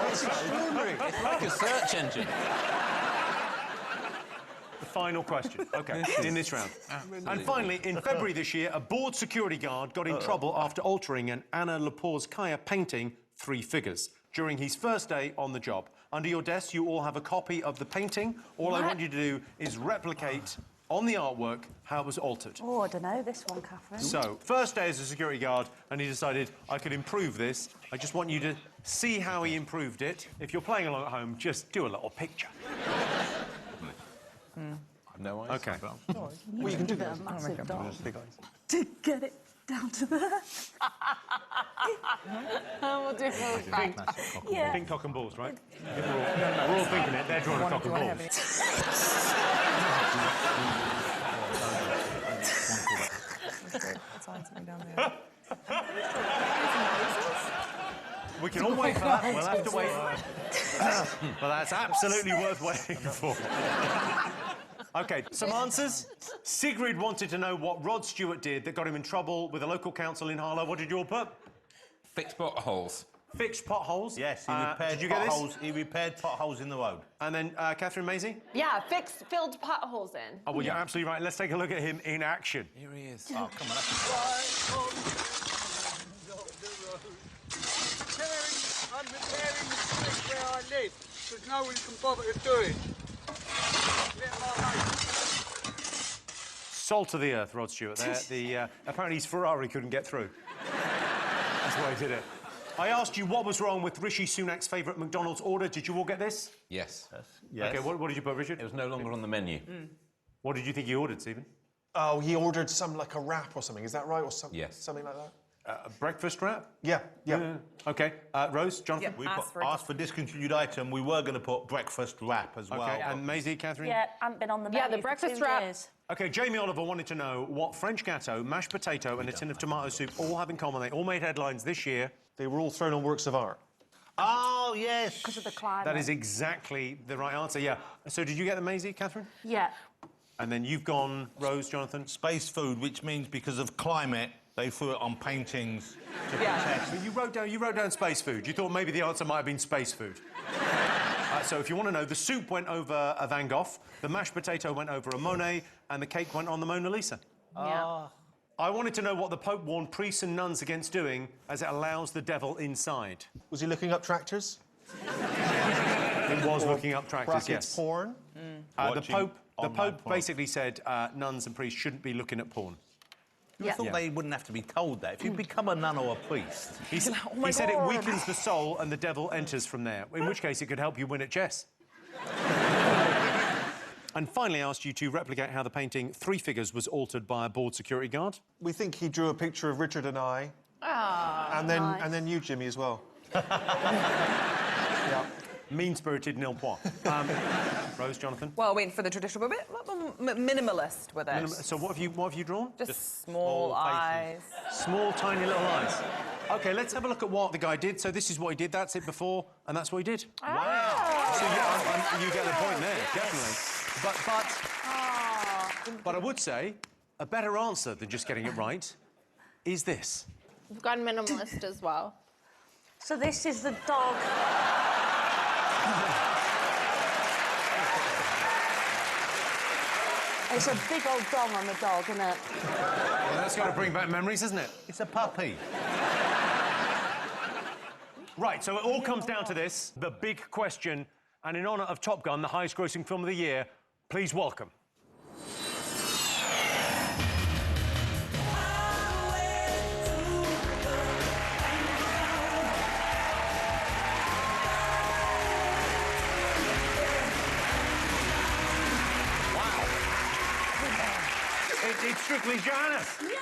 It's extraordinary. It's like a search engine. Final question. OK, in this round. And finally, in February this year, a bored security guard got in trouble after altering an Anna Leporskaya painting 3 figures during his first day on the job. Under your desk, you all have a copy of the painting. All I want you to do is replicate on the artwork how it was altered. Oh, I don't know this one, Catherine. So, first day as a security guard, and he decided, I could improve this. I just want you to see how he improved it. If you're playing along at home, just do a little picture. No eyes. OK. Well, you can give it a massive dog to get it down to there. We'll do Think cock and balls, right? We're all thinking it. They're drawing a cock and balls. We can all wait for that. We'll have to wait. But that's absolutely worth waiting for. OK, some answers. Sigrid wanted to know what Rod Stewart did that got him in trouble with a local council in Harlow. What did you all put? Fix potholes. Fixed potholes? Yes, he repaired did you get potholes. He repaired potholes in the road. And then, Catherine Maisie? Yeah, filled potholes in. Oh, well, you're absolutely right. Let's take a look at him in action. Here he is. Oh, come on. I'm repairing the street where I live, because no one can bother to do it. Salt of the earth, Rod Stewart. There, apparently his Ferrari couldn't get through. That's why he did it. I asked you what was wrong with Rishi Sunak's favourite McDonald's order. Did you all get this? Yes. OK, what did you put, Richard? It was no longer on the menu. What did you think he ordered, Stephen? Oh, he ordered some, like, a wrap or something. Is that right? Or something? Yes. Something like that? A breakfast wrap? Yeah. OK. Rose, Jonathan? We asked for discontinued item. We were going to put breakfast wrap as well. OK, and Maisie, Catherine? Yeah, haven't been on the menu the for breakfast 2 wrap. years. OK, Jamie Oliver wanted to know what French gatto, mashed potato and a tin of tomato soup all have in common. They all made headlines this year. They were all thrown on works of art. Oh, yes. Because of the climate. That is exactly the right answer, yeah. So did you get the Maisie, Catherine? Yeah. And then you've gone, Rose, Jonathan? Space food, which means because of climate, they threw it on paintings to protest. But you wrote down space food. You thought maybe the answer might have been space food. So if you want to know, the soup went over a Van Gogh, the mashed potato went over a Monet, and the cake went on the Mona Lisa. Yeah. I wanted to know what the Pope warned priests and nuns against doing, as it allows the devil inside. Was he looking up tractors? It was looking up tractors, Brackets yes. porn? The Pope basically said nuns and priests shouldn't be looking at porn. You thought they wouldn't have to be told that. If you become a nun or a priest... He said it weakens the soul and the devil enters from there, in which case it could help you win at chess. And finally, I asked you to replicate how the painting Three Figures was altered by a bored security guard. We think he drew a picture of Richard and I. Oh, and then you, Jimmy, as well. Yeah. Mean-spirited nil point. Rose, Jonathan? Well, went for the traditional, but a bit minimalist with it. So what have you drawn? Just small eyes. Small, tiny little eyes. OK, let's have a look at what the guy did. So this is what he did, that's it before, and that's what he did. Wow. So yeah, you get the point there, definitely. But I would say a better answer than just getting it right is this. We've got minimalist as well. So this is the dog. It's a big old dong on the dog, isn't it? Well, that's got to bring back memories, isn't it? It's a puppy. Right, so it all comes down to this, the big question, and in honour of Top Gun, the highest-grossing film of the year, please welcome. It's Strictly Johannes. It's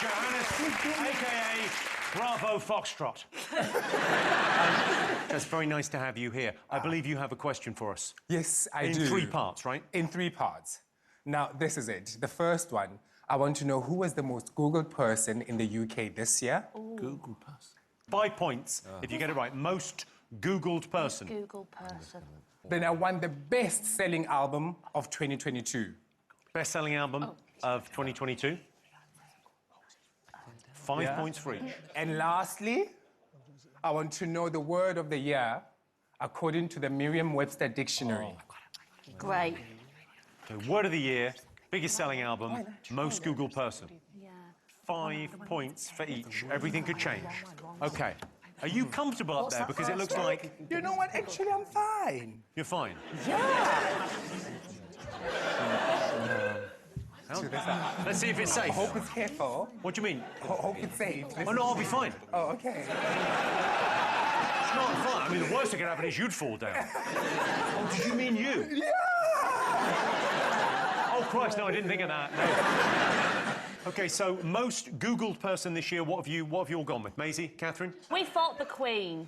Johannes, a.k.a. Bravo Foxtrot. It's very nice to have you here. I believe you have a question for us. Yes, I do. In 3 parts, right? In 3 parts. Now, this is it. The first one, I want to know who was the most Googled person in the UK this year? Googled person. 5 points if you get it right. Most Googled person. Googled person. Then I want the best-selling album of 2022. Best-selling album of 2022. 5 points for each. And lastly, I want to know the word of the year according to the Merriam-Webster Dictionary. Great. Okay, word of the year, biggest selling album, most Googled person. 5 points for each. Everything could change. Okay. Are you comfortable up there? Because it looks like... You know what? Actually, I'm fine. You're fine? Yeah. Let's see if it's safe. I hope it's careful. What do you mean? I hope it's safe. Oh, no, I'll be fine. Oh, OK. It's not fun. I mean, the worst that could happen is you'd fall down. Oh, did you mean you? Yeah! Oh, Christ, no, I didn't think of that. No. OK, so most Googled person this year, what have you all gone with? Maisie, Catherine? We thought the Queen.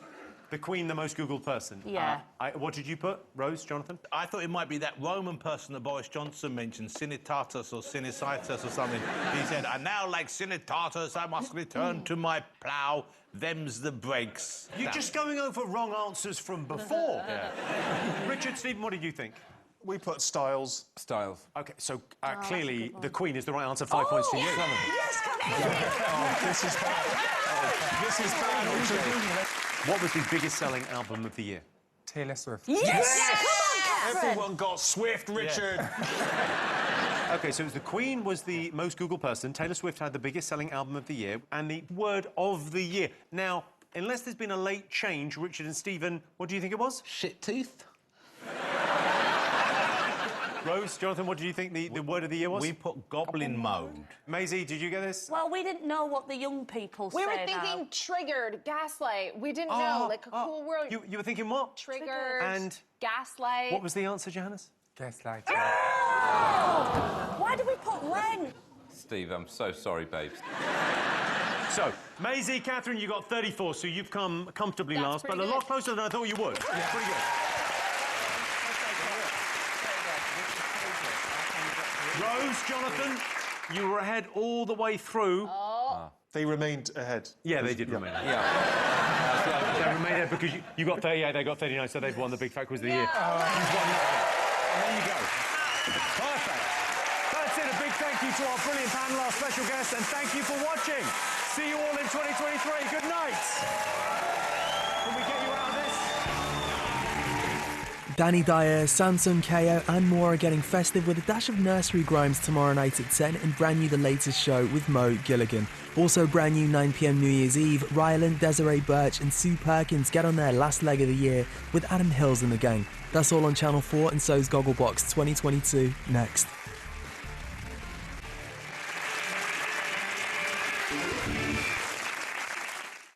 The Queen, the most Googled person? Yeah. What did you put? Rose, Jonathan? I thought it might be that Roman person that Boris Johnson mentioned, Sinitatus or Sinicitus or something. He said, "And now, like Sinitatus, I must return to my plough. Them's the breaks." You're just going over wrong answers from before. Yeah. Richard, Stephen, what did you think? We put Styles. Styles. OK, so clearly the Queen is the right answer. 5 points to you. Yes, come in! Oh, this is bad. This is bad, Richard. What was the biggest selling album of the year? Taylor Swift. Yes! Come on, Catherine! Everyone got Swift, Richard. OK, so the Queen was the most Googled person. Taylor Swift had the biggest selling album of the year and the word of the year. Now, unless there's been a late change, Richard and Stephen, what do you think it was? Shit tooth. Rose, Jonathan, what do you think the word of the year was? We put goblin mode. Maisie, did you get this? Well, we didn't know what the young people We say were thinking now. triggered, gaslight. We didn't know, like a cool word. You were thinking what? Triggered. And gaslight. what was the answer, Johannes? Gaslight. Oh! Why did we put Len? Steve, I'm so sorry, babes. So, Maisie, Catherine, you got 34, so you've come comfortably That's last, but pretty a lot good. closer than I thought you would. Yeah. Pretty good. Rose, Jonathan, you were ahead all the way through. Oh. They remained ahead. Yeah, they did remain ahead. Yeah. They remained ahead because you got 38, they got 39, so they've won the Big Fat Quiz of the year. You've won that. There you go. Perfect. That's it. A big thank you to our brilliant panel, our special guests, and thank you for watching. See you all in 2023. Good night. Can we get you out of this? Danny Dyer, Samsung KO and more are getting festive with a dash of nursery grime tomorrow night at 10 and brand new The Latest Show with Mo Gilligan. Also brand new 9 PM New Year's Eve, Ryland, Desiree Birch and Sue Perkins get on their last leg of the year with Adam Hills and the gang. That's all on Channel 4 and so's Gogglebox 2022 next.